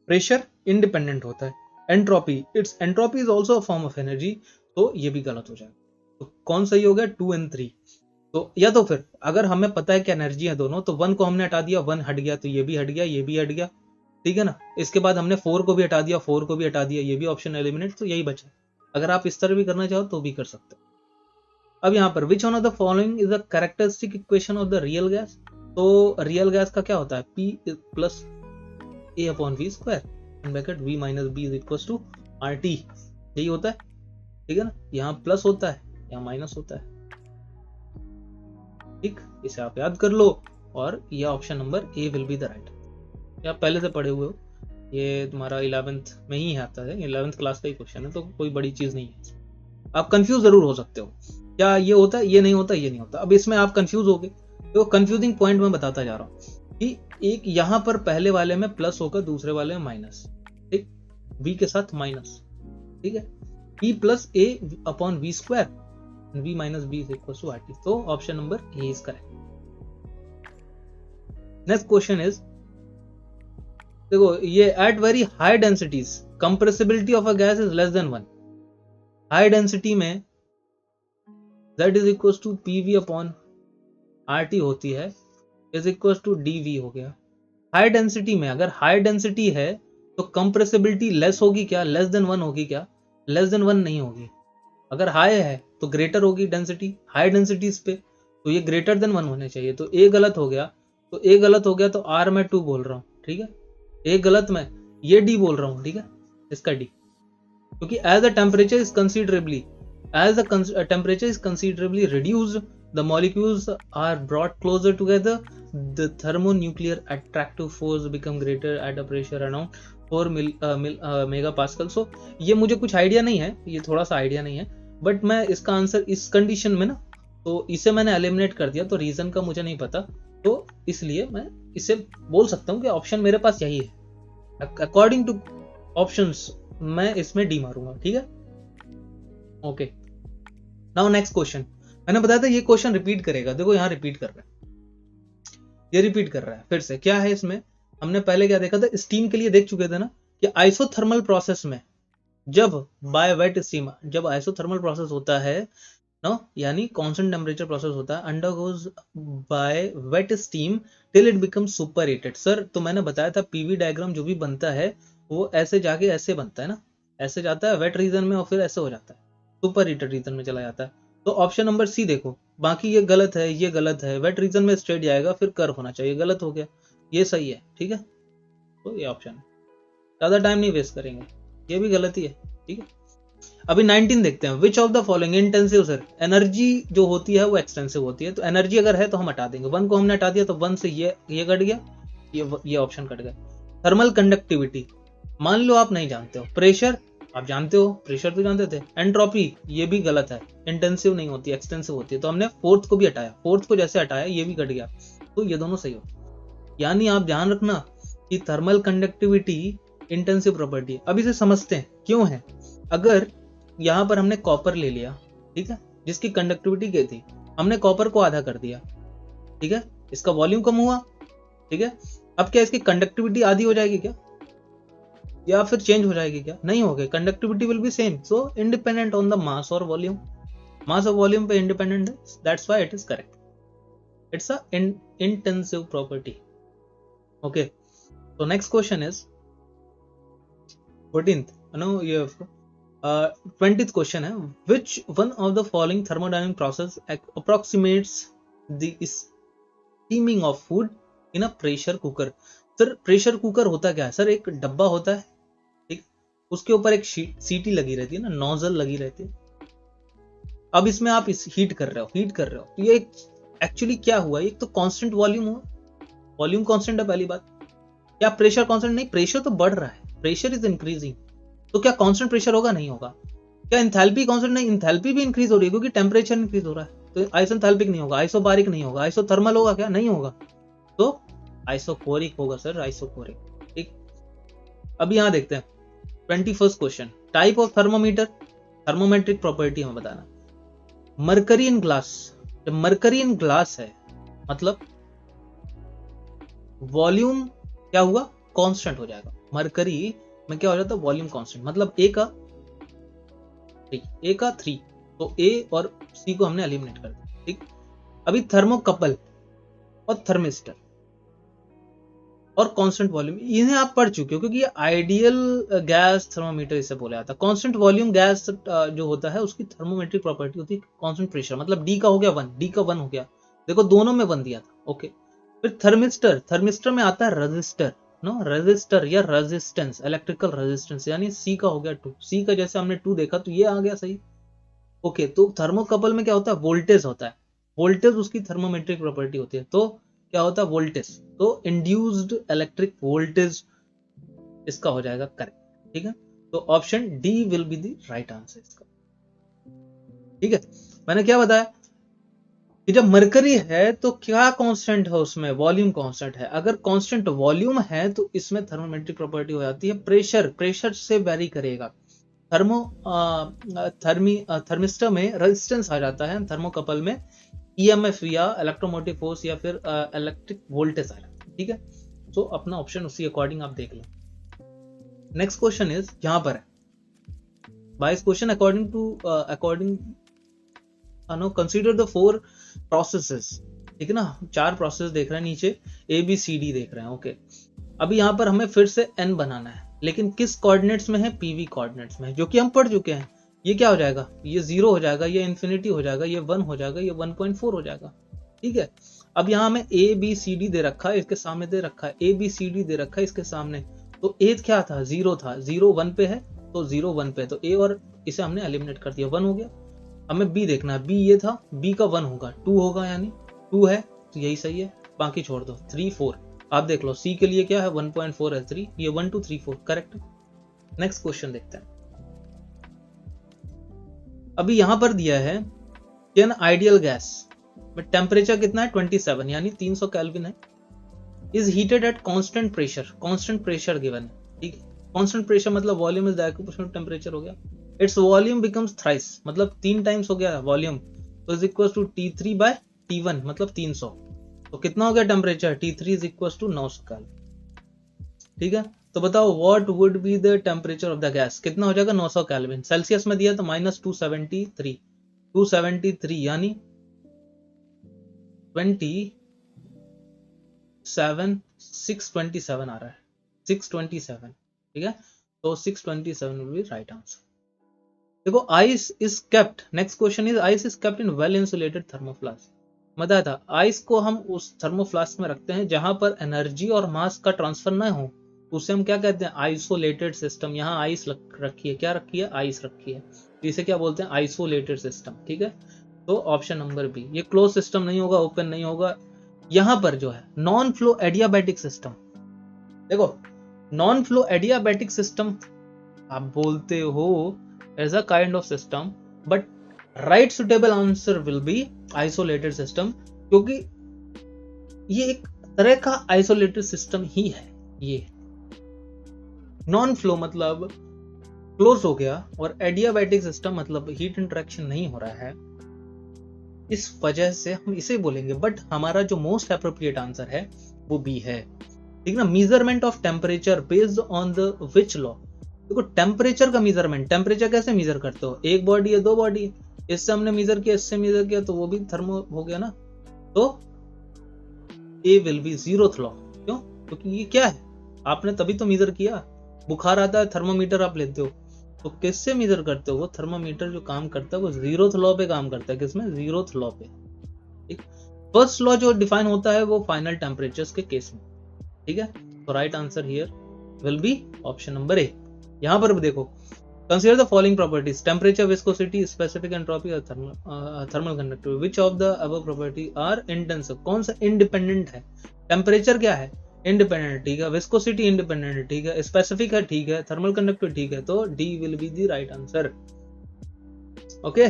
प्रेशर इंडिपेंडेंट होता है, entropy, it's entropy is also a form of energy, तो ये भी गलत हो जाएगा। तो कौन सही हो गया, 2 और 3। तो या तो फिर अगर हमें पता है कि एनर्जी है दोनों, तो 1 को हमने हटा दिया, 1 हट गया, तो ये भी हट गया, ये भी हट गया, ठीक है ना। इसके बाद हमने 4 को भी हटा दिया, 4 को भी हटा दिया, ये भी ऑप्शन एलिमिनेट, तो यही बचा। अगर आप इस तरह भी करना चाहो तो भी कर सकते हो। अब यहाँ पर which one of the following is the characteristic equation of the real gas. तो रियल गैस का क्या होता है, P plus A upon V square, bracket V minus B is equal to RT, यही होता है, ठीक है ना। यहाँ प्लस होता है, यहाँ माइनस होता है, ठीक, इसे आप याद कर लो, और ये option number A will be the right. ये आप पहले से पढ़े हुए हो, ये तुम्हारा 11th में ही आता है, 11th क्लास का ही क्वेश्चन है, तो कोई बड़ी चीज नहीं है। आप कंफ्यूज जरूर हो सकते हो, क्या ये होता है, ये नहीं होता, ये नहीं होता। अब इसमें आप कंफ्यूज हो गए, तो कंफ्यूजिंग पॉइंट मैं बताता जा रहा हूँ कि एक यहाँ पर पहले वाले में प्लस होकर दूसरे वाले में माइनस, ठीक, V के साथ माइनस, ठीक है, P plus A upon V square, V minus B is equal to RT, तो option number A is correct. Next question is, देखो ये at very high densities compressibility of a gas is less than 1। High density में Z is equal to PV upon RT होती है, is equal to DV हो गया। High density में, अगर high density है तो कंप्रेसिबिलिटी लेस होगी क्या, लेस देन 1 होगी क्या, लेस देन 1 नहीं होगी। अगर हाई है तो ग्रेटर होगी डेंसिटी, हाई डेंसिटीज पे तो ये ग्रेटर देन 1 होने चाहिए। तो ए गलत हो गया, तो ए गलत हो गया, तो आर मैं 2 बोल रहा हूँ, ठीक है। ए गलत मैं ये डी बोल रहा हूँ, ठीक है, इसका डी, क्योंकि as the temperature is considerably reduced, the molecules are brought closer together, the thermonuclear attractive force become greater at a pressure around 4 megapascal। so ये मुझे कुछ आइडिया नहीं है, ये थोड़ा सा आइडिया नहीं है, बट मैं इसका आंसर इस कंडीशन में ना, तो इसे मैंने एलिमिनेट कर दिया, तो रीजन का मुझे नहीं पता, तो इसलिए मैं इसे बोल सकता हूँ कि ऑप्शन मेरे पास यही है। अकॉर्डिंग टू ऑप्शंस मैं इसमें डी मारूंगा, ठीक है, ओके। नाउ नेक्स्ट क्वेश्चन, मैंने बताया था ये क्वेश्चन रिपीट करेगा, देखो यहाँ रिपीट कर रहा है, ये रिपीट कर रहा है फिर से। क्या है इसमें, हमने पहले क्या देखा था, स्टीम के लिए देख चुके थे ना कि आइसोथर्मल प्रोसेस में जब बाय वेट स्टीम, जब आइसोथर्मल प्रोसेस होता है ना, यानी कांस्टेंट टेम्परेचर प्रोसेस होता है, undergoes by weight steam till it becomes super heated. Sir तो मैंने बताया था पीवी डायग्राम जो भी बनता है वो ऐसे जाके ऐसे बनता है ना, ऐसे जाता है वेट रीजन में और फिर ऐसे हो जाता है, सुपर हीटेड रीजन में चला जाता है। तो ऑप्शन नंबर सी देखो, बाकी ये गलत है, ये गलत है, वेट रीजन में स्ट्रेट जाएगा फिर कर्व होना चाहिए, गलत हो गया, ये सही है, ठीक है। तो ये ऑप्शन, ज्यादा टाइम नहीं वेस्ट करेंगे, ये भी गलत ही है, ठीक है। अभी 19 देखते हैं, which of the following intensive, sir energy जो होती है वो एक्सटेंसिव होती है, तो एनर्जी अगर है तो हम हटा देंगे, 1 को हमने हटा दिया तो 1 से ये कट गया, ये ऑप्शन कट गया। थर्मल कंडक्टिविटी, मान लो आप नहीं जानते हो, प्रेशर आप जानते हो, प्रेशर तो जानते थे, एंट्रोपी ये भी गलत है, इंटेंसिव नहीं होती, एक्सटेंसिव होती है, तो हमने फोर्थ को भी हटाया, फोर्थ को जैसे हटाया ये भी कट गया, तो ये दोनों सही हो। यानी आप ध्यान रखना कि थर्मल कंडक्टिविटी इंटेंसिव प्रॉपर्टी है। अब इसे समझते हैं क्यों है। अगर यहां पर हमने कॉपर ले लिया, ठीक है, जिसकी कंडक्टिविटी क्या थी, हमने कॉपर को आधा कर दिया, ठीक है, इसका वॉल्यूम कम हुआ, ठीक है। अब क्या इसकी कंडक्टिविटी आधी हो जाएगी क्या, या फिर चेंज हो जाएगी क्या, नहीं होगी, conductivity will be same, so independent on the mass और वॉल्यूम, मास और वॉल्यूम पे इंडिपेंडेंट है, that's why it is correct, it's a intensive property, okay. तो next question is 14th, no ये 20th क्वेश्चन है, which one of the following thermodynamic process approximates the steaming of food in a pressure cooker. Sir pressure cooker होता क्या है, sir एक डब्बा होता है, ठीक, उसके ऊपर एक सीटी लगी रहती है ना, नोजल लगी रहती है। अब इसमें आप इस हीट कर रहे हो, तो ये एक्चुअली क्या हुआ, एक तो कांस्टेंट वॉल्यूम हुआ, वॉल्यूम कांस्टेंट है पहली बात, क्या प्रेशर कांस्टेंट, नहीं, प्रेशर तो बढ़ रहा है, प्रेशर इज इंक्रीजिंग, तो क्या कांस्टेंट प्रेशर होगा, नहीं होगा। क्या इंथैल्पी कांस्टेंट, नहीं, इंथैल्पी भी इंक्रीज हो रही है क्योंकि टेम्परेचर इंक्रीज हो रहा है, तो आइसोथैल्पिक नहीं होगा, आइसोबारिक नहीं होगा, आइसोथर्मल होगा क्या, नहीं होगा, तो आइसोकोरिक होगा सर, आइसोकोरिक, ठीक। अब यहां देखते हैं 21st question, type of thermometer, thermometric property हमें बताना। मरकरी इन ग्लास, जब मरकरी इन ग्लास है मतलब वॉल्यूम क्या हुआ, कांस्टेंट हो जाएगा, मरकरी में क्या हो जाता है, वॉल्यूम कांस्टेंट, मतलब ए का 3, तो ए और सी को हमने एलिमिनेट कर दिया, ठीक। अभी थर्मोकपल और थर्मिस्टर और कांस्टेंट वॉल्यूम, इन्हें आप पढ़ चुके हो क्योंकि ये आइडियल गैस थर्मोमीटर इसे बोला जाता है। कांस्टेंट वॉल्यूम गैस जो होता है उसकी थर्मोमेट्रिक प्रॉपर्टी होती है कांस्टेंट प्रेशर, मतलब डी का हो गया 1, डी का 1 हो गया, देखो दोनों में 1 दिया था, ओके। फिर थर्मिस्टर, थर्मिस्टर में आता है रजिस्टर, नो रजिस्टर या रेजिस्टेंस, इलेक्ट्रिकल रेजिस्टेंस, यानी सी का हो गया 2, सी का जैसे हमने 2 देखा तो ये आ गया सही, ओके। तो थर्मोकपल में क्या होता है, वोल्टेज होता है, वोल्टेज उसकी थर्मोमेट्रिक प्रॉपर्टी होती है, तो क्या होता है वोल्टेज, तो इंड्यूस्ड इलेक्ट्रिक वोल्टेज इसका हो जाएगा करेक्ट, ठीक है। तो option D will be the right answer इसका, ठीक है। मैंने क्या बताया कि जब मरकरी है तो क्या कांस्टेंट है उसमें, वॉल्यूम कांस्टेंट है, अगर कांस्टेंट वॉल्यूम है तो इसमें थर्मोमेट्रिक प्रॉपर्टी हो जाती है, प्रेशर से वेरी करेगा, थर्मिस्टर में रेजिस्टेंस आ जाता है, थर्मोकपल में ईएमएफ या इलेक्ट्रोमोटिव फोर्स या फिर इलेक्ट्रिक वोल्टेज आ जाता है, ठीक है। तो अपना ऑप्शन उसी अकॉर्डिंग आप देख लो। नेक्स्ट क्वेश्चन इज यहां पर है, बाय इस question according consider the 4 processes, ठीक है ना, 4 प्रोसेस देख रहे हैं नीचे, ए बी सी डी देख रहे हैं, ओके। अभी यहां पर हमें फिर से एन बनाना है, लेकिन किस कोऑर्डिनेट्स में है, पीवी कोऑर्डिनेट्स में, जो कि हम पढ़ चुके हैं। ये क्या हो जाएगा, ये 0 हो जाएगा, ये इन्फिनिटी हो जाएगा, ये 1 हो जाएगा, ये 1.4 हो जाएगा। ठीक है, अब यहाँ हमें ए बी सी डी दे रखा है, इसके सामने दे रखा है ए बी सी डी दे रखा है इसके सामने, तो ए क्या था, 0 था, 0 1 पे है, तो 0 1 पे है, तो ए और इसे हमने एलिमिनेट कर दिया, 1 हो गया। हमें बी देखना है, बी ये था, बी का 1 होगा, 2 होगा, यानी 2 है तो यही सही है, बाकी छोड़ दो। 3 4 आप देख लो, सी के लिए क्या है, 1.4 है, 3, ये 1 2 3 4 करेक्ट है। नेक्स्ट क्वेश्चन देखते हैं। अभी यहां पर दिया है कि एन आइडियल गैस में टेम्परेचर कितना है, 27 यानी 300 केल्विन है, is heated eight constant pressure, constant pressure given है। ठीक है, कांस्टेंट प्रेशर मतलब volume is the equation of temperature हो गया, इट्स वॉल्यूम बिकम्स थ्राइस मतलब 3 टाइम्स हो गया वॉल्यूम, तो is equal to T3 bye T1 मतलब 300, तो कितना हो गया temperature, T3 is equal to 900 kelvin. ठीक है, तो बताओ what would be the temperature of the gas, कितना हो जाएगा, 900 केल्विन। सेल्सियस में दिया तो -273, 273 यानी 627 आ रहा है, 627। ठीक है, तो 627 विल बी राइट आंसर। देखो ice is kept, next question is ice is kept in well insulated thermoflask. बताया था आइस को हम उस थर्मोफ्लास्क में रखते हैं जहां पर एनर्जी और मास का ट्रांसफर ना हो, उसे हम क्या कहते हैं, आइसोलेटेड सिस्टम। यहाँ आइस रखी है, क्या रखी है, आइस रखी है, इसे क्या बोलते हैं, आइसोलेटेड सिस्टम। ठीक है, तो ऑप्शन नंबर बी, ये क्लोज सिस्टम नहीं होगा, ओपन नहीं होगा। यहां पर जो है नॉन फ्लो एडियाबैटिक सिस्टम, देखो नॉन फ्लो एडियाबैटिक सिस्टम आप बोलते हो as a kind of system, but right suitable answer will be isolated system, क्योंकि ये एक तरह का आइसोलेटेड सिस्टम ही है। ये नॉन फ्लो मतलब क्लोज हो गया, और एडियाबैटिक सिस्टम मतलब हीट इंटरेक्शन नहीं हो रहा है, इस वजह से हम इसे बोलेंगे। बट हमारा जो मोस्ट एप्रोप्रिएट आंसर है वो बी है। ठीक ना, measurement of temperature based on the which law. देखो टेम्परेचर का मेजरमेंट, टेम्परेचर कैसे मेजर करते हो, एक बॉडी है, दो बॉडी है, इससे हमने मेजर किया, इससे मेजर किया, तो वो भी थर्मो हो गया ना, तो ए विल बी 0th लॉ। क्यों, क्योंकि ये क्या है, आपने तभी तो मेजर किया। बुखार आता है, थर्मोमीटर आप लेते हो, तो किससे मेजर करते हो, वो थर्मोमीटर जो काम करता है वो 0th लॉ पे काम करता है, किसमें, 0th लॉ पे। ठीक, फर्स्ट लॉ जो डिफाइन होता है वो फाइनल टेम्परेचर्स के केस में। ठीक है, तो right answer here will be option number A. यहां पर भी देखो, consider the following properties, temperature, viscosity, specific entropy और thermal conductivity, which of the above property are intensive, कौन सा इंडिपेंडेंट है, टेम्परेचर क्या है, इंडिपेंडेंट, ठीक है, विस्कोसिटी इंडिपेंडेंट, ठीक है, स्पेसिफिक है, ठीक है, थर्मल कंडक्टिविटी, ठीक है, तो D will be the right answer. Okay,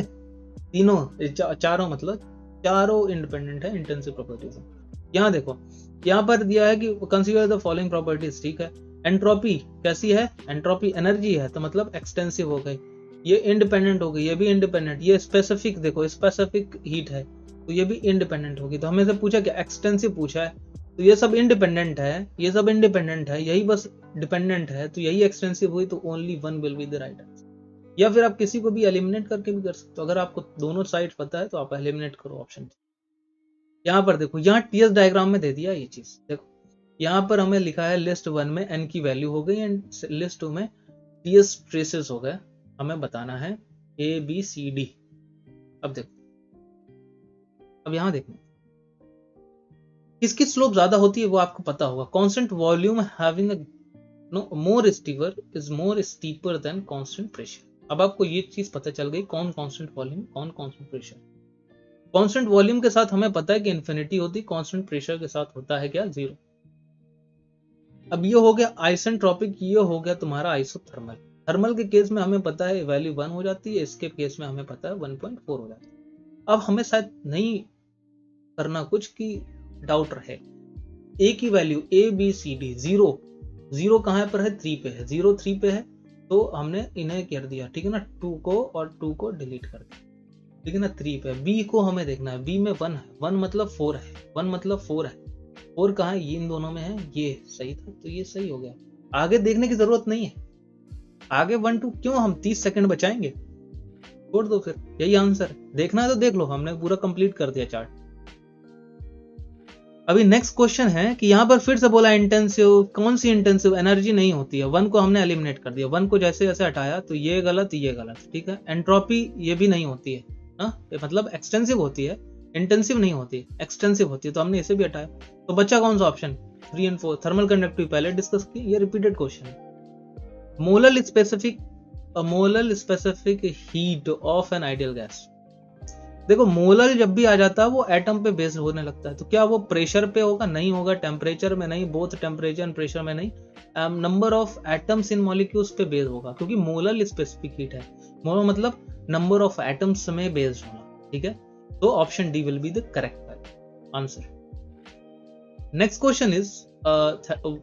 तीनों चारों मतलब चारों इंडिपेंडेंट है इंटेंसिव प्रॉपर्टीज। यहां देखो, यहां पर दिया है कि कंसीडर द फॉलोइंग प्रॉपर्टीज, ठीक है, एंट्रोपी कैसी है, एंट्रोपी एनर्जी है, तो मतलब एक्सटेंसिव हो गई, ये इंडिपेंडेंट हो गई, ये भी इंडिपेंडेंट, ये स्पेसिफिक, देखो स्पेसिफिक हीट है, तो ये भी इंडिपेंडेंट होगी। तो हमें से पूछा क्या, एक्सटेंसिव पूछा है, तो ये सब इंडिपेंडेंट है, ये सब इंडिपेंडेंट है, यही बस डिपेंडेंट है, तो यही एक्सटेंसिव हुई, तो only one will be the right answer. या फिर आप किसी को भी एलिमिनेट करके भी कर सकते हो, अगर आपको दोनों साइड पता है तो आप एलिमिनेट करो ऑप्शन। यहाँ पर देखो, यहाँ टीएस डायग्राम में दे दिया ये चीज, देखो यहाँ पर हमें लिखा है लिस्ट 1 में n की वैल्यू हो गई एंड लिस्ट 2 में टीएस ट्रेसेस हो गए, हमें बताना है ए बी सी डी। अब देखो, अब यहाँ देखो किसकी स्लोप ज्यादा होती है वो आपको पता होगा, constant volume having more steeper is more steeper than constant pressure. अब आपको ये चीज पता चल गई, कौन कांस्टेंट वॉल्यूम, कौन कांस्टेंट प्रेशर। कांस्टेंट वॉल्यूम के साथ हमें पता है कि इन्फिनिटी होती, कांस्टेंट प्रेशर के साथ होता है क्या, 0। अब ये हो गया आइसेंट्रोपिक, ये हो गया तुम्हारा आइसोथर्मल। थर्मल के केस में हमें पता है वैल्यू 1 हो जाती है, इसके केस में हमें पता है 1.4 हो जाता है। अब हमें शायद नहीं करना कुछ की डाउट रहे, ए की value A B C D, 0 कहां पर है, 3 पे है, 0 3 पे है, तो हमने इन्हें कर दिया, ठीक है ना, 2 को और 2 को डिलीट कर दिया, ठीक है ना, 3 पे। बी को हमें देखना है, बी में 1 है, 1 मतलब 4 है, 1 मतलब 4 है, 4 कहाँ है, ये इन दोनों में है, ये सही था, तो ये सही हो गया। आगे देखने की जरूरत नहीं है, आगे 1 2 क्यों, हम 30 सेकंड बचाएंगे, छोड़ दो, फिर यही आंसर है। देखना है तो देख लो, हमने पूरा कंप्लीट कर दिया चार्ट। अभी नेक्स्ट क्वेश्चन है कि यहाँ पर फिर से बोला इंटेंसिव, कौन सी इंटेंसिव? एनर्जी नहीं होती है, वन को हमने एलिमिनेट कर दिया, वन को जैसे जैसे हटाया तो ये गलत ये गलत, ठीक है। एंट्रोपी ये भी नहीं होती है, मतलब एक्सटेंसिव होती है, इंटेंसिव नहीं होती, एक्सटेंसिव होती है, तो हमने इसे भी हटाया। तो बच्चा कौन सा ऑप्शन? 3 और 4। थर्मल कंडक्टिव पहले डिस्कस की, ये रिपीटेड क्वेश्चन है। Molal specific heat of an ideal gas. देखो मोलल जब भी आ जाता है वो एटम पे बेस्ड होने लगता है, तो क्या वो प्रेशर पे होगा? नहीं होगा। टेम्परेचर में नहीं, बोथ टेम्परेचर एंड प्रेशर में नहीं, number of atoms in molecules पे बेस्ड होगा, क्योंकि मोलल स्पेसिफिक हीट है। मोलल मतलब नंबर ऑफ एटम्स में बेस्ड होना, ठीक है। तो option D will be the correct answer. Next question is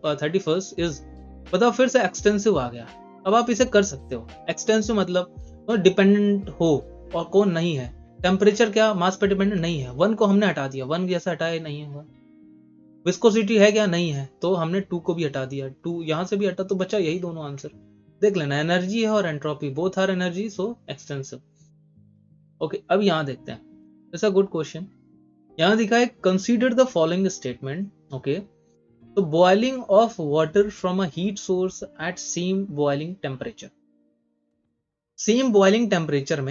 31 is, बताओ फिर से एक्सटेंसिव आ गया। अब आप इसे कर सकते हो। एक्सटेंसिव मतलब डिपेंडेंट हो और कौन नहीं है। टेम्परेचर क्या मास पे डिपेंडेंट नहीं है, वन को हमने हटा दिया, वन जैसा हटाया नहीं है। विस्कोसिटी है क्या? नहीं है, तो हमने टू को भी हटा दिया, टू यहां से भी हटा, तो बचा यही दोनों आंसर। देख लेना, एनर्जी है और entropy, both are energy, so extensive. Okay, अब यहां देखते हैं, इट्स अ गुड क्वेश्चन। यहां दिखा है, consider the following statement. Okay, तो boiling of water from a heat source at same boiling temperature. Same boiling temperature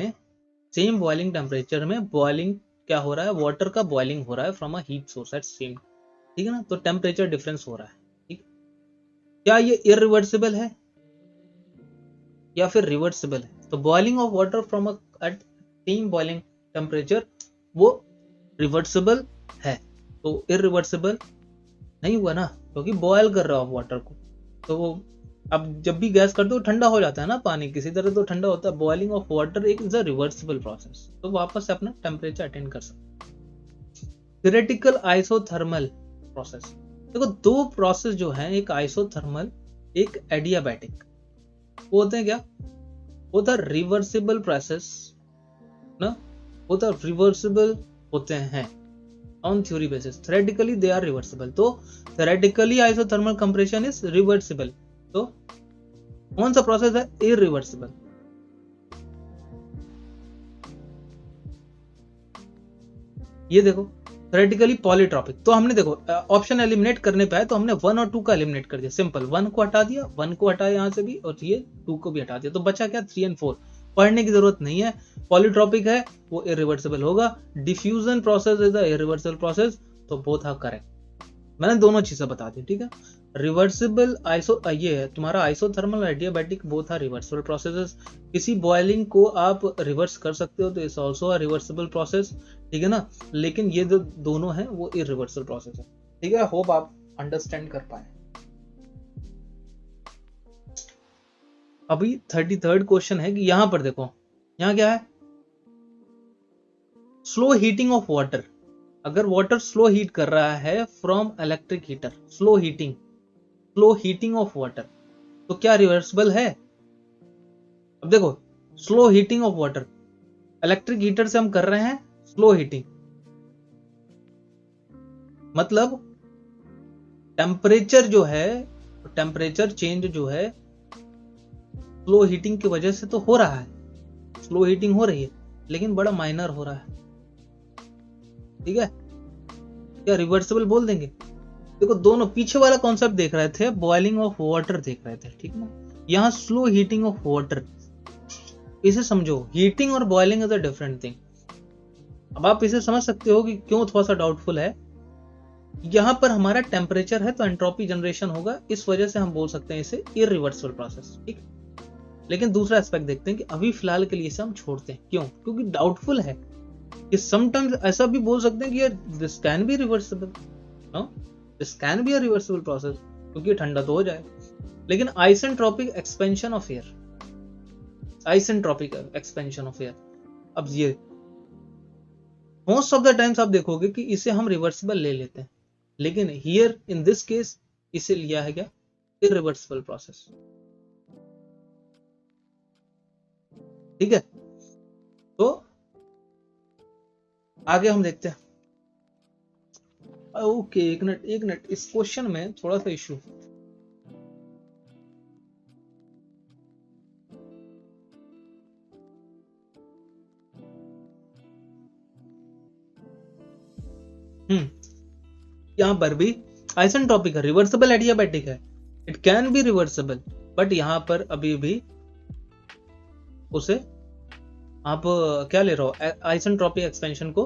में बॉइलिंग क्या हो रहा है? वाटर का बॉइलिंग हो रहा है from a heat source at same, ठीक है ना। तो टेम्परेचर डिफरेंस हो रहा है, ठीक। क्या ये इरिवर्सिबल है या फिर रिवर्सिबल है? तो boiling of water from at same boiling temperature वो रिवर्सिबल है, तो इरिवर्सिबल नहीं हुआ ना, क्योंकि बॉयल कर रहा हो वाटर को। तो वो अब जब भी गैस कर दो ठंडा हो जाता है ना पानी, किसी तरह तो ठंडा होता है। बॉइलिंग ऑफ वाटर एक इज अ रिवर्सिबल प्रोसेस, तो वापस से अपना टेम्परेचर अटेंड कर सकते। Theoretical isothermal process. देखो दो प्रोसेस जो है, एक आइसोथर्मल एक एडियाबैटिक, वो होते हैं क्या? वो था रिवर्सिबल प्रोसेस ना, वो था रिवर्सिबल होते हैं on theory basis. Theoretically they are reversible, तो theoretically isothermal compression is reversible. तो कौन सा प्रोसेस है? इरिवर्सिबल। ये देखो थ्योरेटिकली पॉलीट्रॉपिक, तो हमने देखो ऑप्शन एलिमिनेट करने पे आए तो हमने 1 और 2 का एलिमिनेट कर दिया, सिंपल। 1 को हटा दिया, 1 को हटाया यहां से भी, और ये 2 को भी हटा दिया, तो बचा क्या? 3 और 4। पढ़ने की जरूरत नहीं है। पॉलीट्रॉपिक है वो इरिवर्सिबल होगा। Diffusion process is the irreversible process, तो बोथ आर करेक्ट। मैंने दोनों चीजें बता दी, ठीक है। रिवर्सिबल आइसो, ये है तुम्हारा आइसोथर्मल और adiabatic, both are reversible processes. किसी बॉइलिंग को आप रिवर्स कर सकते हो, तो it's also a reversible process, ठीक है ना। लेकिन ये जो दोनों है वो इरिवर्सिबल प्रोसेस है, ठीक है। होप आप अंडरस्टैंड कर पाए। अभी 33rd क्वेश्चन है कि यहां पर देखो, यहां क्या है? Slow heating of water. अगर वाटर स्लो हीट कर रहा है from electric heater, slow heating of water, तो क्या रिवर्सिबल है? अब देखो, slow heating of water, electric heater से हम कर रहे हैं स्लो हीटिंग, मतलब टेम्परेचर जो है, टेम्परेचर चेंज जो है स्लो हीटिंग की वजह से तो हो रहा है, स्लो हीटिंग हो रही है, लेकिन बड़ा माइनर हो रहा है, ठीक है। क्या रिवर्सिबल बोल देंगे? देखो दोनों पीछे वाला कॉन्सेप्ट देख रहे थे, बॉइलिंग ऑफ वाटर देख रहे थे, ठीक ना। यहाँ स्लो हीटिंग ऑफ वाटर, इसे समझो, हीटिंग और boiling is a different thing. अब आप इसे समझ सकते हो कि क्यों थोड़ा सा डाउटफुल है। यहां पर हमारा टेम्परेचर है तो एंट्रोपी जनरेशन होगा, इस वजह से हम बोल सकते हैं इसे इरिवर्सिबल प्रोसेस, ठीक। लेकिन दूसरा एस्पेक्ट देखते हैं कि अभी फिलहाल के लिए इसे हम छोड़ते हैं, क्यों? क्योंकि डाउटफुल है। कि समटाइम्स ऐसा भी बोल सकते हैं कि यार this can be reversible, no, this can be a reversible process, क्योंकि ठंडा तो हो जाए। लेकिन isentropic expansion of air, isentropic expansion of air, अब ये मोस्ट ऑफ द टाइम्स आप देखोगे कि इसे हम रिवर्सिबल ले लेते हैं, लेकिन हियर इन दिस केस इसे लिया है क्या? इरिवर्सिबल प्रोसेस, ठीक है। तो आगे हम देखते हैं। ओके, एक मिनट, इस क्वेश्चन में थोड़ा सा इशू। हम्म यहाँ पर भी आइसेंट्रोपिक है, रिवर्सिबल एडियाबैटिक है, it can be reversible, but यहाँ पर अभी भी उसे आप क्या ले रहे हो, आइसेंट्रोपिक एक्सपेंशन को।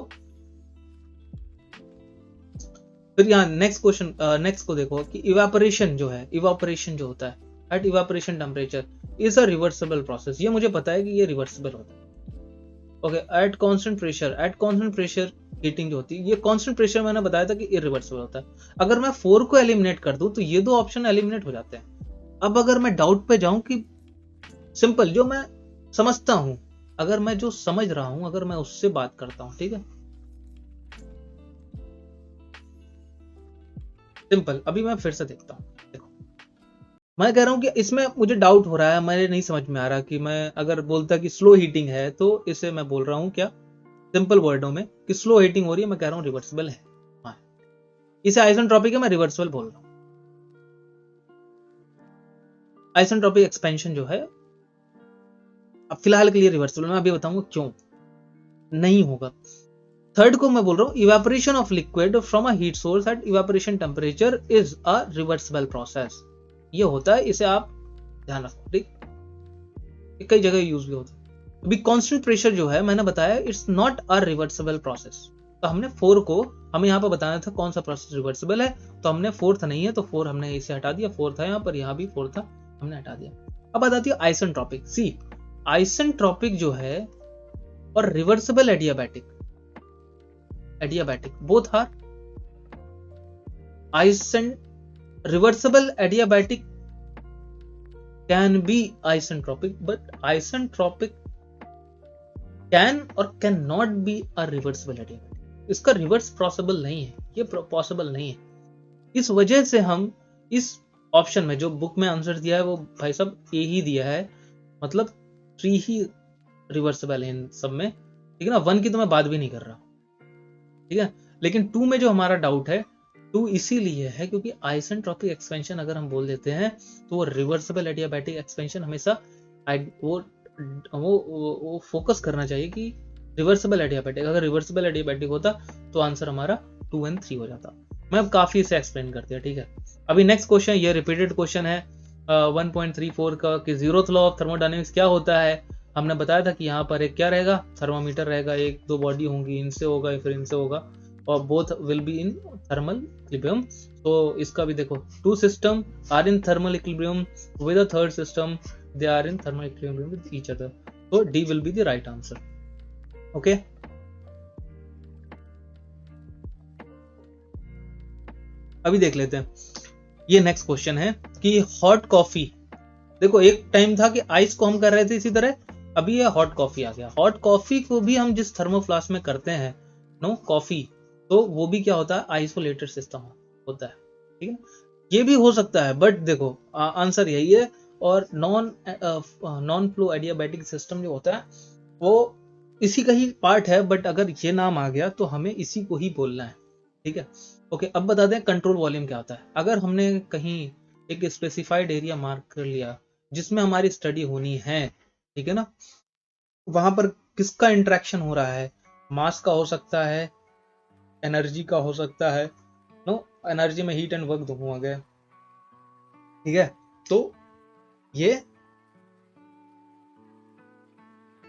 फिर यहाँ नेक्स्ट क्वेश्चन, नेक्स्ट को देखो कि इवापोरेशन जो है, इवापोरेशन जो होता है at evaporation temperature is a reversible process. ये मुझे पता है कि ये रिवर्सिबल होता है। Okay, at constant pressure heating जो होती है, ये कांस्टेंट प्रेशर मैंने बताया था कि इरिवर्सिबल होता है। अगर मैं 4 को एलिमिनेट कर दूं तो ये दो ऑप्शन एलिमिनेट हो जाते हैं। अब अगर मैं डाउट पे जाऊं कि सिंपल जो मैं समझता हूं, अगर मैं जो समझ रहा हूं, अगर मैं उससे बात करता हूं, ठीक है, सिंपल। अभी मैं फिर से देखता हूं, देखो मैं कह रहा हूं कि इसमें मुझे डाउट हो रहा है, मुझे नहीं समझ में आ रहा कि मैं अगर बोलता कि स्लो हीटिंग है तो इसे मैं बोल रहा हूं क्या, सिंपल वर्डों में कि स्लो हीटिंग हो रही है, मैं कह रहा हूं रिवर्सिबल है। हाँ, इसे आइसेंट्रोपिक है, मैं रिवर्सिबल बोल रहा हूं। आइसेंट्रोपिक एक्सपेंशन जो है अब फिलहाल के लिए रिवर्सिबल, मैं अभी बताऊंगा क्यों नहीं होगा। थर्ड को मैं बोल रहा हूं evaporation of liquid from a heat source at evaporation temperature is a reversible process. ये होता है, इसे आप ध्यान रखो, ठीक, कई जगह यूज भी होता है। अभी कांस्टेंट प्रेशर जो है मैंने बताया it's not a reversible process, तो हमने 4 को, हमें यहाँ पर बताना था कौन सा प्रोसेस रिवर्सिबल है, तो हमने 4th नहीं है तो 4 हमने इसे हटा दिया, 4 था यहाँ पर, यहाँ भी 4 था, हमने हटा दिया। अब बताती है आइसेंट्रोपिक। सी आइसेंट्रोपिक जो है और reversible adiabatic both are reversible adiabatic can be isentropic, but isentropic can और can not be a reversible adiabatic. इसका रिवर्स पॉसिबल नहीं है, ये पॉसिबल नहीं है। इस वजह से हम इस ऑप्शन में जो बुक में आंसर दिया है वो भाई साहब ए ही दिया है, मतलब 3 ही रिवर्सिबल है इन सब में, ठीक है ना। 1 की तो मैं बात भी नहीं कर रहा, ठीक है। लेकिन 2 में जो हमारा डाउट है, 2 इसीलिए है क्योंकि आइसेंट्रोपिक एक्सपेंशन अगर हम बोल देते हैं तो वो रिवर्सिबल एडियाबैटिक एक्सपेंशन हमेशा वो फोकस करना चाहिए कि रिवर्सिबल एडियाबैटिक, अगर रिवर्सिबल एडियाबैटिक होता तो आंसर हमारा 2 and 3 हो जाता। मैं अब काफी इसे एक्सप्लेन कर दिया, ठीक है। अभी नेक्स्ट क्वेश्चन, ये रिपीटेड क्वेश्चन है 1.34 का कि जीरोथ लॉ ऑफ थर्मोडायनेमिक्स क्या होता है। हमने बताया था कि यहाँ पर एक क्या रहेगा, थर्मामीटर रहेगा, एक दो बॉडी होंगी, इनसे होगा या फिर इनसे होगा, और both will be in thermal equilibrium. तो इसका भी देखो, 2 system are in thermal equilibrium with a third system, they are in thermal equilibrium with each other, so D will be the right answer. Okay, अभी देख लेते हैं, ये next question है कि हॉट कॉफी, देखो एक टाइम था कि आइस को हम कर रहे थे इसी तरह, अभी ये हॉट कॉफी आ गया। हॉट कॉफी को भी हम जिस थर्मोफ्लास्क में करते हैं नो कॉफी, तो वो भी क्या होता है, आइसोलेटेड सिस्टम होता है, ठीक है। ये भी हो सकता है, बट देखो आंसर यही है। और नॉन फ्लो एडियाबैटिक सिस्टम जो होता है वो इसी का ही पार्ट है, बट अगर ये नाम आ गया तो हमें इसी को ही बोलना है, ठीक है। ओके, अब बता दें कंट्रोल वॉल्यूम क्या होता है। अगर हमने कहीं एक स्पेसिफाइड एरिया मार्क कर लिया जिसमें हमारी स्टडी होनी है, ठीक है ना, वहां पर किसका इंटरेक्शन हो रहा है, मास का हो सकता है, एनर्जी का हो सकता है, नो एनर्जी में हीट एंड वर्क दोनों आ गए, ठीक है। तो ये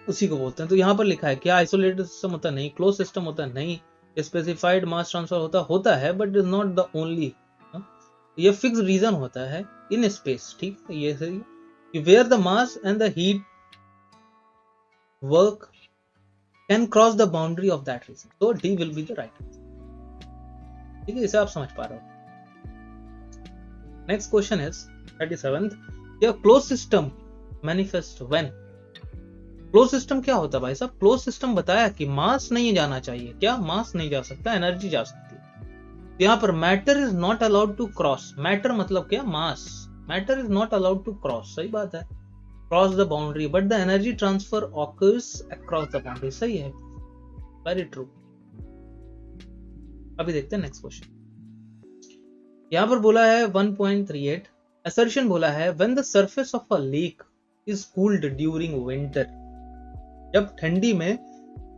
उसी को बोलते हैं। तो यहाँ पर लिखा है क्या आइसोलेटेड सिस्टम होता है, नहीं। क्लोज सिस्टम होता है, नहीं। स्पेसिफाइड मास ट्रांसफर होता है but is not the only. ये फिक्स रीजन होता है इन स्पेस, ठीक है, ये सही। Where the mass and the heat work can cross the boundary of that region, तो D will be the right answer, ठीक है। इसे आप समझ पा रहे हो। Next question is 37th, close system manifest when. Close system क्या होता है भाई साहब, क्लोज सिस्टम बताया कि मास नहीं जाना चाहिए, क्या मास नहीं जा सकता, एनर्जी जा सकती है। यहाँ पर matter is not allowed to cross, matter मतलब क्या, mass, matter is not allowed to cross, सही बात है, cross the boundary, but the energy transfer occurs across the boundary, सही है, वेरी ट्रू। अभी देखते हैं नेक्स्ट क्वेश्चन, यहाँ पर बोला है 1.38 असर्शन बोला है when the surface of a lake is cooled during winter, जब ठंडी में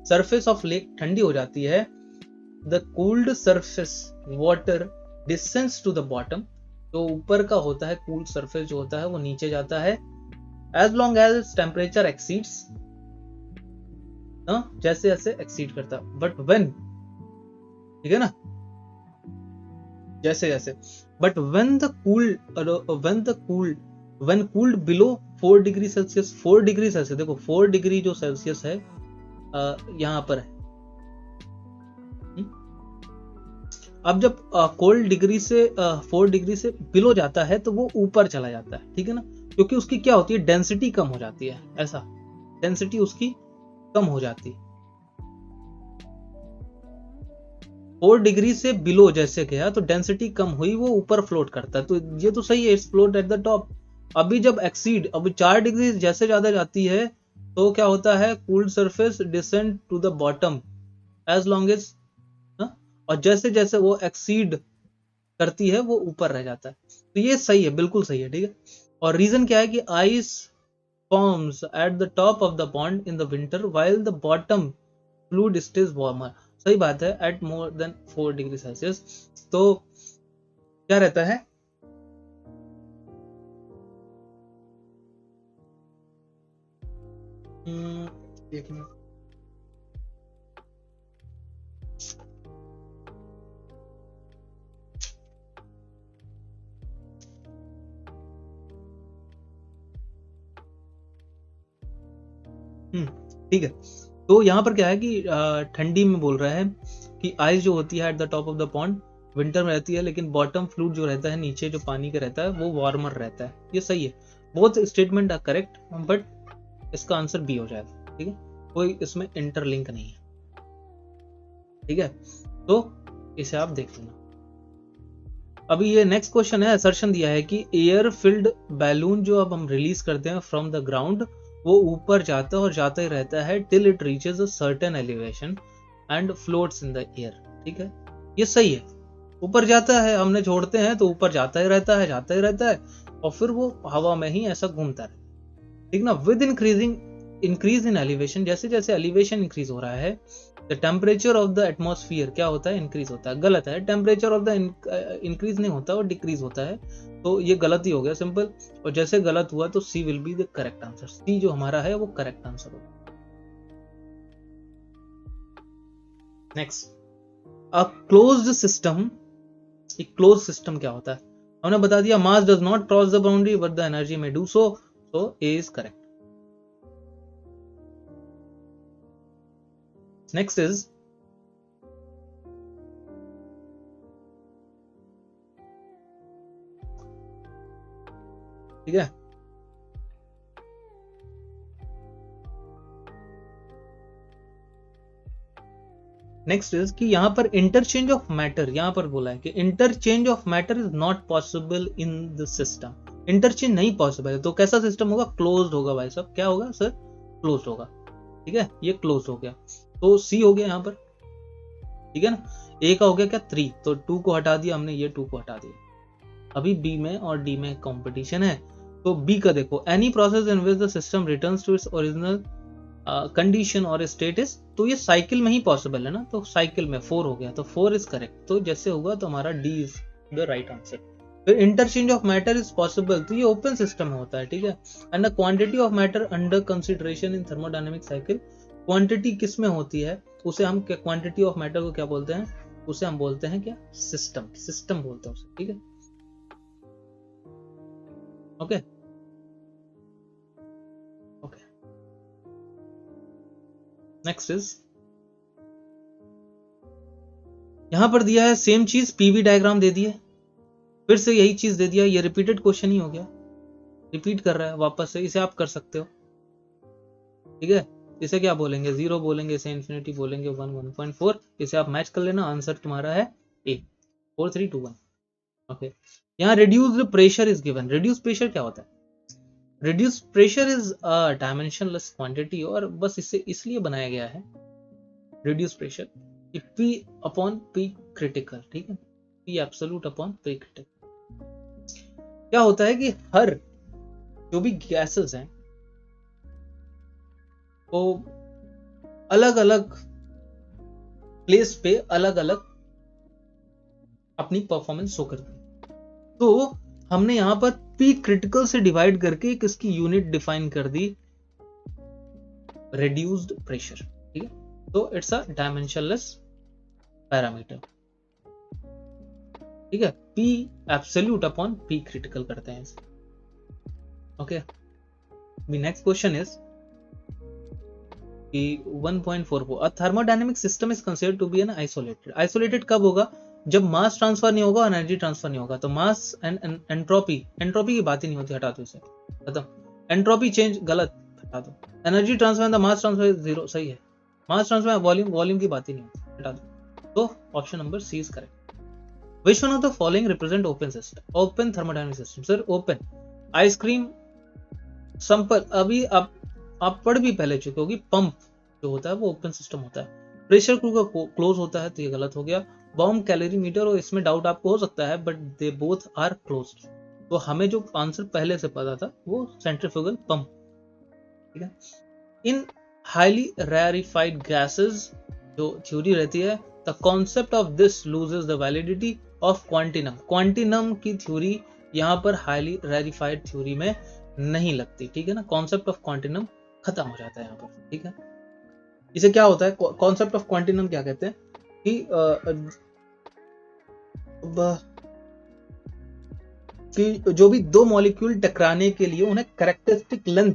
सरफेस ऑफ लेक ठंडी हो जाती है the cooled surface water descends to the bottom, तो ऊपर का होता है कूल्ड सरफेस जो होता है वो नीचे जाता है, as long as temperature exceeds, जैसे जैसे एक्सीड करता है, बट व्हेन, ठीक है ना, जैसे जैसे, but when cooled below 4 degree Celsius, 4 degree Celsius, देखो 4 डिग्री जो सेल्सियस है यहां पर है। अब जब कोल्ड डिग्री से 4 डिग्री से बिलो जाता है तो वो ऊपर चला जाता है, ठीक है ना, क्योंकि उसकी क्या होती है, डेंसिटी कम हो जाती है, ऐसा डेंसिटी उसकी कम हो जाती है। 4 डिग्री से बिलो जैसे गया तो डेंसिटी कम हुई, वो ऊपर फ्लोट करता है, तो ये तो सही है, it's float eight the top. अभी जब एक्सीड, अभी 4 डिग्री जैसे ज्यादा जाती है तो क्या होता है, cooled surface descend to the bottom as long as, और जैसे जैसे वो एक्सीड करती है वो ऊपर रह जाता है, तो ये सही है, बिल्कुल सही है, ठीक है। और रीजन क्या है कि ice forms at the top of the pond in the winter while the bottom fluid stage warmer, सही बात है, at more than 4 degree Celsius, तो क्या रहता है, एक मिनट, ठीक है। तो यहाँ पर क्या है कि ठंडी में बोल रहा है कि आइस जो होती है eight the top of the pond winter में रहती है, लेकिन बॉटम फ्लूइड जो रहता है, नीचे जो पानी का रहता है वो वार्मर रहता है, ये सही है, both statement are correct, but इसका आंसर बी हो जाएगा, ठीक है, कोई इसमें इंटरलिंक नहीं है, ठीक है, तो इसे आप देख लेना। अभी ये नेक्स्ट क्वेश्चन है, असर्शन दिया है कि एयर फिल्ड बैलून जो अब हम रिलीज करते हैं फ्रॉम द ग्राउंड, वो ऊपर जाता है और जाता ही रहता है till it reaches a certain elevation and floats in the air, ठीक है, ये सही है, ऊपर जाता है, हमने छोड़ते हैं तो ऊपर जाता ही रहता है, जाता ही रहता है, और फिर वो हवा में ही ऐसा घूमता रहता है, ठीक ना। विद इंक्रीज इन एलिवेशन, जैसे जैसे एलिवेशन इंक्रीज हो रहा है, the temperature of the atmosphere क्या होता है, इंक्रीज होता है, गलत है, टेम्परेचर ऑफ द इंक्रीज नहीं होता और डिक्रीज होता है, तो ये गलत ही हो गया, सिंपल, और जैसे गलत हुआ तो C will be the correct answer, C जो हमारा है वो करेक्ट आंसर होगा। नेक्स्ट, अ क्लोज्ड सिस्टम, एक क्लोज सिस्टम क्या होता है, हमने बता दिया, mass does not cross the boundary but the energy may do so, A is correct. Next is, ठीक है, नेक्स्ट इज कि यहां पर इंटरचेंज ऑफ मैटर, यहां पर बोला है कि interchange of matter is not possible in the system, interchange नहीं पॉसिबल है, तो कैसा सिस्टम होगा, क्लोज्ड होगा भाई साहब, क्या होगा सर, क्लोज्ड होगा, ठीक है, ये क्लोज हो गया, तो सी हो गया यहां पर, ठीक है ना। ए का हो गया क्या 3, तो 2 को हटा दिया हमने, ये 2 को हटा दिया, अभी बी में और डी में कंपटीशन है, तो बी का देखो, any process in which the system returns to its original condition और स्टेटस, तो ये साइकिल में ही पॉसिबल है ना, तो साइकिल में 4 हो गया, तो 4 इज करेक्ट, तो जैसे होगा तो हमारा D is the right answer. फिर interchange of matter is possible, तो ये ओपन सिस्टम में होता है, ठीक है, and the quantity of matter under consideration in thermodynamic cycle, quantity किस में होती है, उसे हम क्वांटिटी ऑफ मैटर को क्या बोलते हैं, उसे हम बोलते हैं क्या, सिस्टम, सिस्टम बोलते हैं उसे, ठीक है, ओके ओके। नेक्स्ट इज, यहां पर दिया है सेम चीज, पीवी डायग्राम दे दिए, फिर से यही चीज दे दिया, ये रिपीटेड क्वेश्चन ही हो गया, रिपीट कर रहा है वापस से, इसे आप कर सकते हो, ठीक है, इसे क्या बोलेंगे, 0 बोलेंगे, इसे इन्फिनिटी बोलेंगे, 1 1.4, इसे आप मैच कर लेना, आंसर तुम्हारा है ए, 4 3 2 1, ओके। यहाँ reduced pressure is given, reduce pressure क्या होता है, reduce pressure is a dimensionless quantity, और बस इसे इसलिए बनाया गया है reduce pressure, P upon P critical, ठीक है, P absolute upon P critical. क्या होता है कि हर जो भी गैसेस हैं वो अलग अलग प्लेस पे अलग अलग अपनी परफॉर्मेंस शो करती है। तो हमने यहां पर पी क्रिटिकल से डिवाइड करके एक इसकी यूनिट डिफाइन कर दी, रिड्यूस्ड प्रेशर। ठीक है, तो इट्स अ डायमेंशनलेस पैरामीटर। ठीक है, P absolute upon P critical करते हैं इसे। Okay, the next question is 1.44 a thermodynamic system is considered to be an isolated. Isolated कब होगा? जब मास ट्रांसफर नहीं होगा, एनर्जी ट्रांसफर नहीं होगा। तो मास एंड एंट्रोपी, एंट्रोपी की बात ही नहीं होती, हटा दो इसे, खत्म। एंट्रोपी चेंज गलत, हटा दो। Energy transfer and the mass transfer is zero, सही है। मास ट्रांसफर वॉल्यूम, वॉल्यूम की बात ही नहीं होती, हटा दो। तो option number C is correct. Which one of the following represent open system? Open thermodynamic system sir, open ice cream, संपल, अभी आप पढ़ भी पहले चुके होगी। पंप जो होता है वो ओपन सिस्टम होता है। प्रेशर कुकर क्लोज होता है, तो ये गलत हो गया। बॉम्ब कैलोरीमीटर, और इसमें डाउट आपको हो सकता है, but they both are closed. तो हमें जो आंसर पहले से पता था वो सेंट्रीफ्यूगल पंप। ठीक है, इन हाईली रेयरिफाइड गैसेस जो थ्योरी रहती है, the concept of this loses the validity of continuum. Continuum की थ्योरी यहाँ पर हाईली रेयरिफाइड थ्योरी में नहीं लगती। ठीक है ना, कॉन्सेप्ट ऑफ क्वांटिनम खत्म हो जाता है यहाँ पर। ठीक है, इसे क्या होता है, कॉन्सेप्ट ऑफ क्वांटिनम क्या कहते हैं कि जो भी दो मॉलिक्यूल टकराने के लिए उन्हें कैरेक्टरिस्टिक लेंथ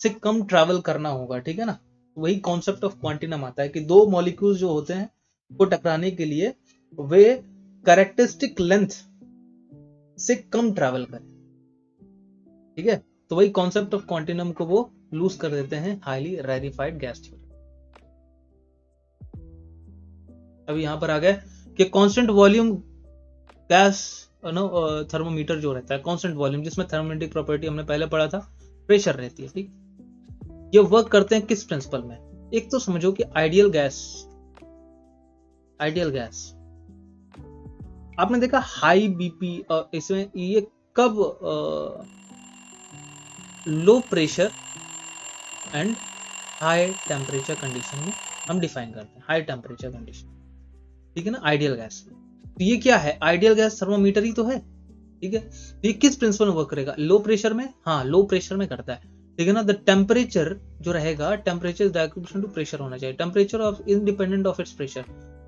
से कम ट्रैवल करना होगा। ठीक है ना, वही कॉन्सेप्ट ऑफ क्वांटिनम आता है कि दो मॉलिक्यूल जो होते हैं वो टकराने के लिए वे कैरेक्टरिस्टिक लेंथ से कम ट्रैवल करें। ठीक है, तो वही कॉन्सेप्ट ऑफ क्वांटिनम को वो लूज कर देते हैं हाईली रेयरिफाइड गैस थ्योरी। अभी यहां पर आ गए कि कांस्टेंट वॉल्यूम गैस थर्मोमीटर जो रहता है, कांस्टेंट वॉल्यूम, जिसमें थर्मोमेट्रिक प्रॉपर्टी हमने पहले पढ़ा था, प्रेशर रहती है। ठीक, ये वर्क करते हैं किस प्रिंसिपल में? एक तो समझो कि आइडियल गैस, आइडियल गैस आपने देखा हाई बीपी, इसमें ये कब low pressure and high temperature condition में हम डिफाइन करते हैं, हाई टेम्परेचर कंडीशन। ठीक है ना, आइडियल गैस। तो ये क्या है? आइडियल गैस थर्मोमीटर ही तो है। ठीक है, तो ये किस प्रिंसिपल में वर्क करेगा? लो प्रेशर में, हाँ लो प्रेशर में करता है। ठीक है ना, द टेम्परेचर जो रहेगा, temperature is equivalent to pressure होना चाहिए। Temperature of independent of its pressure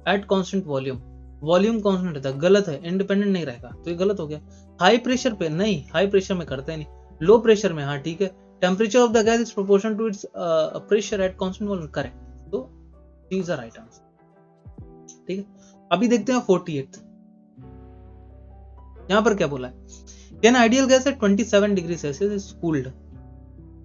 at constant volume, volume constant रहता है, गलत है, इंडिपेंडेंट नहीं रहेगा, तो ये गलत हो गया। हाई प्रेशर पे नहीं, हाई प्रेशर में करता है नहीं। लो प्रेशर में, हाँ ठीक है, temperature of the gas is proportional to its pressure at constant volume, correct. तो दीज आर राइट आंसर। ठीक है, अभी देखते हैं 48। यहां पर क्या बोला है? An ideal gas at 27 degrees Celsius is cooled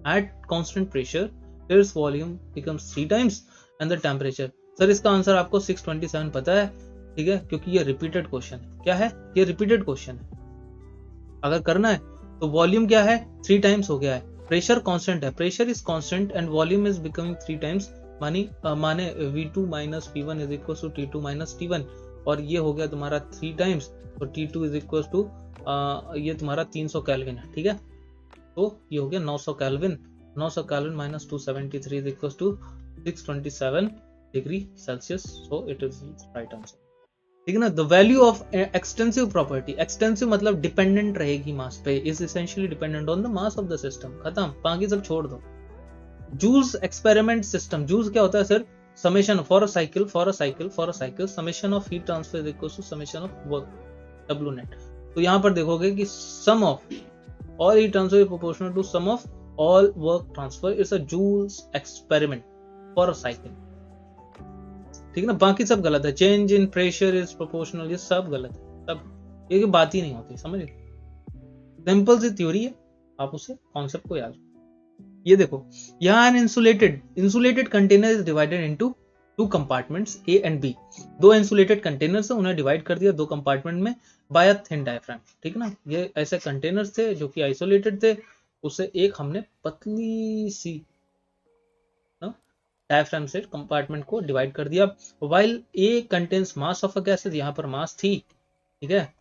at constant pressure, its volume becomes 3 times and the temperature। Sir इसका आंसर आपको 627 पता है। ठीक है, क्योंकि ये रिपीटेड क्वेश्चन है। क्या है ये? रिपीटेड क्वेश्चन है। अगर करना है तो वॉल्यूम क्या है? 3 टाइम्स हो गया है, प्रेशर कांस्टेंट है, pressure is constant and volume is becoming 3 times, माने V2 minus P1 is equal to T2 minus T1, और ये हो गया तुम्हारा 3 टाइम्स, तो T2 इज इक्वल टू ये तुम्हारा 300 केल्विन है। ठीक है, तो ये हो गया 900 kelvin, 900 kelvin minus 273 is equal to 627 degree Celsius, so it is right answer. ठीक है ना, the value of extensive property, extensive मतलब डिपेंडेंट रहेगी मास पे, is essentially dependent on the mass of the system, खत्म, बाकी सब छोड़ दो। जूल्स एक्सपेरिमेंट सिस्टम, जूल्स क्या होता है sir? Summation for a cycle, for a cycle, for a cycle, summation of heat transfer is equal to summation of work, W net. तो यहां पर देखोगे कि sum of all heat transfer is proportional to sum of all work transfer, it's a Joule's experiment for a cycle. ठीक है ना, बाकी सब गलत है। Change in pressure is proportional, ये सब गलत है, सब ये बात ही नहीं होती, समझे? सिंपल सी थ्योरी है, आप उसे कॉन्सेप्ट को याद। ये देखो, यहाँ an insulated container is divided into 2 compartments A and B। 2 insulated containers है, उन्हें डिवाइड कर दिया 2 कंपार्टमेंट में बाय अ थिन डायफ्राम। ठीक ना, ये ऐसे कंटेनर्स थे जो कि आइसोलेटेड थे, उससे एक हमने पतली सी डायफ्राम से कंपार्टमेंट को डिवाइड कर दिया। While A contains mass of a gas, यहाँ पर मास थी, ठीक है,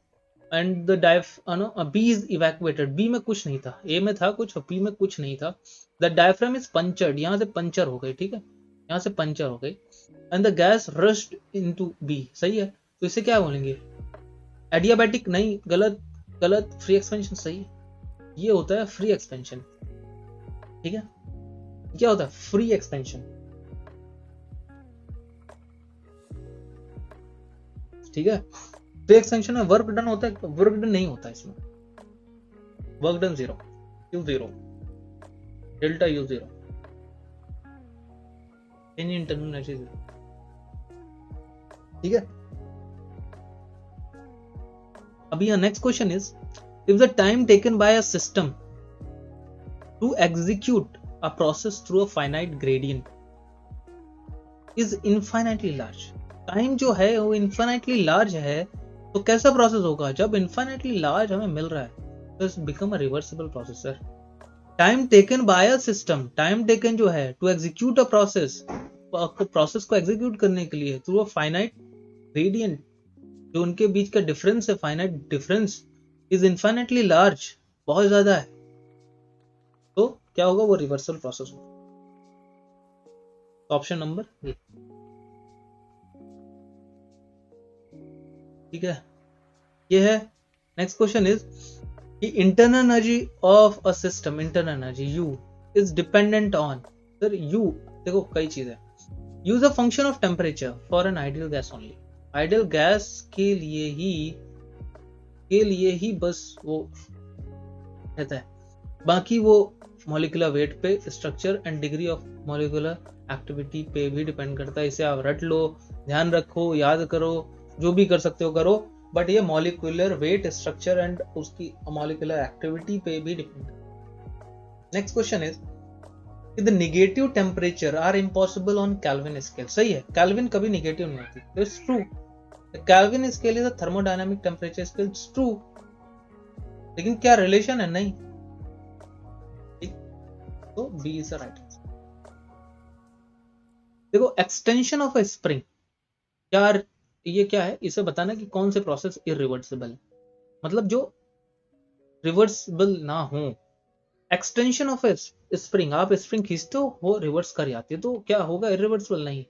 and the B is evacuated, B में कुछ नहीं था, A में था कुछ और B में कुछ नहीं था। द डायफ्राम इज पंचर्ड, यहाँ से पंचर हो गई, ठीक है, यहाँ से पंचर हो गई, and the gas rushed into B, सही है। तो इसे क्या बोलेंगे, एडियाबैटिक नहीं, गलत गलत, फ्री एक्सपेंशन सही, ये होता है फ्री एक्सपेंशन, ठीक है। क्या होता है फ्री एक्सपेंशन, ठीक है। फ्री एक्सपेंशन में वर्क डन होता है, वर्क डन नहीं होता इसमें, work done zero, U zero, delta U zero, internal energy zero, ठीक है। अभी यहाँ next question is, if the time taken by a system to execute a process through a finite gradient is infinitely large, time जो है वो infinitely large है, तो कैसा प्रोसेस होगा, जब इनफाइनाइटली लार्ज हमें मिल रहा है तो it's become a reversible processor. Time taken by a system, time taken जो है to execute a process, process को एग्जीक्यूट करने के लिए थ्रू अ फाइनाइट ग्रेडियंट, जो उनके बीच का डिफरेंस है, finite difference is infinitely large, बहुत ज्यादा है, तो क्या होगा, वो रिवर्सल प्रोसेस होगा। ऑप्शन नंबर ए, ठीक है। ये है। Next question is, internal energy of a system, internal energy you is dependent on, sir you देखो कई चीजें, use a function of temperature for an ideal gas only, ideal gas के लिए ही बस वो रहता है, बाकी वो मॉलिक्यूलर वेट पे, structure and degree of molecular activity पे भी डिपेंड करता है। इसे आप रट लो, ध्यान रखो, याद करो, जो भी कर सकते हो करो, बट ये मॉलिक्यूलर वेट, स्ट्रक्चर एंड उसकी मॉलिक्यूलर एक्टिविटी पे भी डिपेंड करता है। Next question is, the negative temperature are impossible on Kelvin scale, सही है, कैल्विन कभी नेगेटिव नहीं होती, तो it's true, Kelvin scale is a thermodynamic temperature scale, it's true, लेकिन क्या रिलेशन है, नहीं, तो B is the right answer. देखो एक्सटेंशन ऑफ अ स्प्रिंग, यार ये क्या है, इसे बताना कि कौन से प्रोसेस इरिवर्सिबल है, मतलब जो रिवर्सिबल ना हो। एक्सटेंशन ऑफ ए स्प्रिंग, आप स्प्रिंग खींचते हो वो रिवर्स कर जाती है, तो क्या होगा, इरिवर्सिबल नहीं।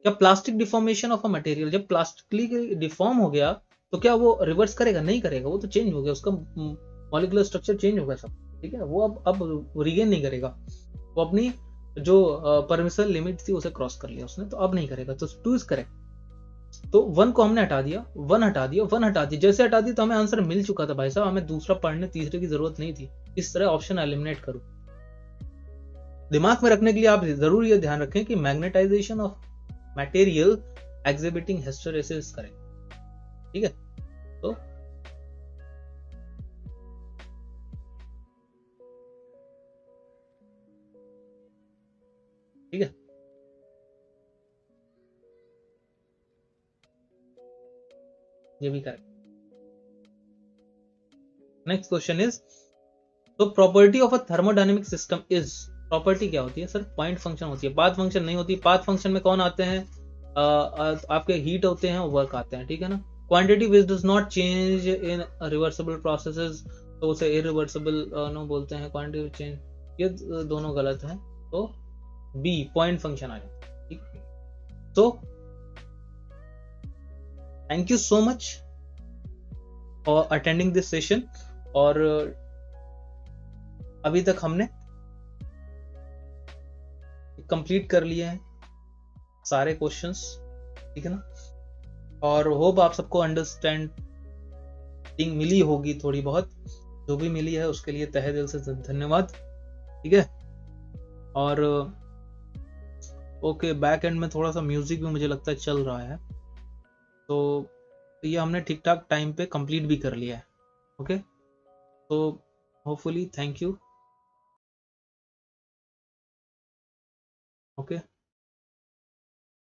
क्या plastic deformation of a material, जब प्लास्टिकली डिफॉर्म हो गया तो क्या वो रिवर्स करेगा, नहीं करेगा, वो तो चेंज हो गया, उसका मॉलिक्यूलर स्ट्रक्चर चेंज हो गया सब, ठीक है, वो अब रिगेन नहीं करेगा, वो अपनी जो परमिशन लिमिट थी उसे क्रॉस कर लिया उसने, तो अब नहीं करेगा, तो टू इज करेक्ट। तो वन को हमने हटा दिया, वन हटा दिया, वन हटा दिया, जैसे हटा दिया तो हमें आंसर मिल चुका था भाई साहब, हमें दूसरा पढ़ने तीसरे की जरूरत नहीं थी, इस तरह ऑप्शन एलिमिनेट करो। दिमाग में रखने के लिए आप जरूर ये ध्यान रखें कि magnetisation of material exhibiting hysteresis करें, ठीक है। तो ठीक है, ये भी करेक्ट। नेक्स्ट क्वेश्चन इज, तो property of a thermodynamic system is, property क्या होती है सर, पॉइंट फंक्शन होती है, पाथ फंक्शन नहीं होती। पाथ फंक्शन में कौन आते हैं, आपके हीट होते हैं, वर्क आते हैं, ठीक है ना। Quantity which does not change in reversible processes, तो उसे इरिवर्सिबल नो बोलते हैं, क्वांटिटी चेंज, ये दोनों गलत हैं, तो बी पॉइंट फंक्शन आ जाता है, ठीक है। तो thank you so much for attending this session, और अभी तक हमने कंप्लीट कर लिए हैं सारे क्वेश्चंस, ठीक है ना, और होप आप सबको अंडरस्टैंडिंग मिली होगी, थोड़ी बहुत जो भी मिली है उसके लिए तहे दिल से धन्यवाद, ठीक है। और ओके, बैक एंड में थोड़ा सा म्यूजिक भी मुझे लगता है चल रहा है, तो ये हमने ठीक ठाक टाइम पे कंप्लीट भी कर लिया है, ओके। तो होपफुली, थैंक यू, ओके।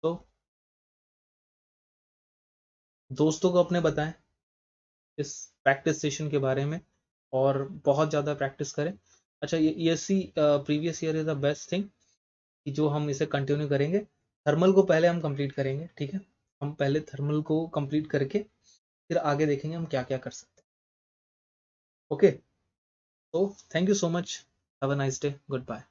तो दोस्तों को अपने बताएं इस प्रैक्टिस सेशन के बारे में, और बहुत ज़्यादा प्रैक्टिस करें। अच्छा, ये ESC previous year is the best thing कि जो हम इसे कंटिन्यू करेंगे। थर्मल को पहले हम कंप्लीट करेंगे, ठीक है, हम पहले थर्मल को कंप्लीट करके फिर आगे देखेंगे हम क्या क्या कर सकते हैं, ओके। तो thank you so much, have a nice day, good bye.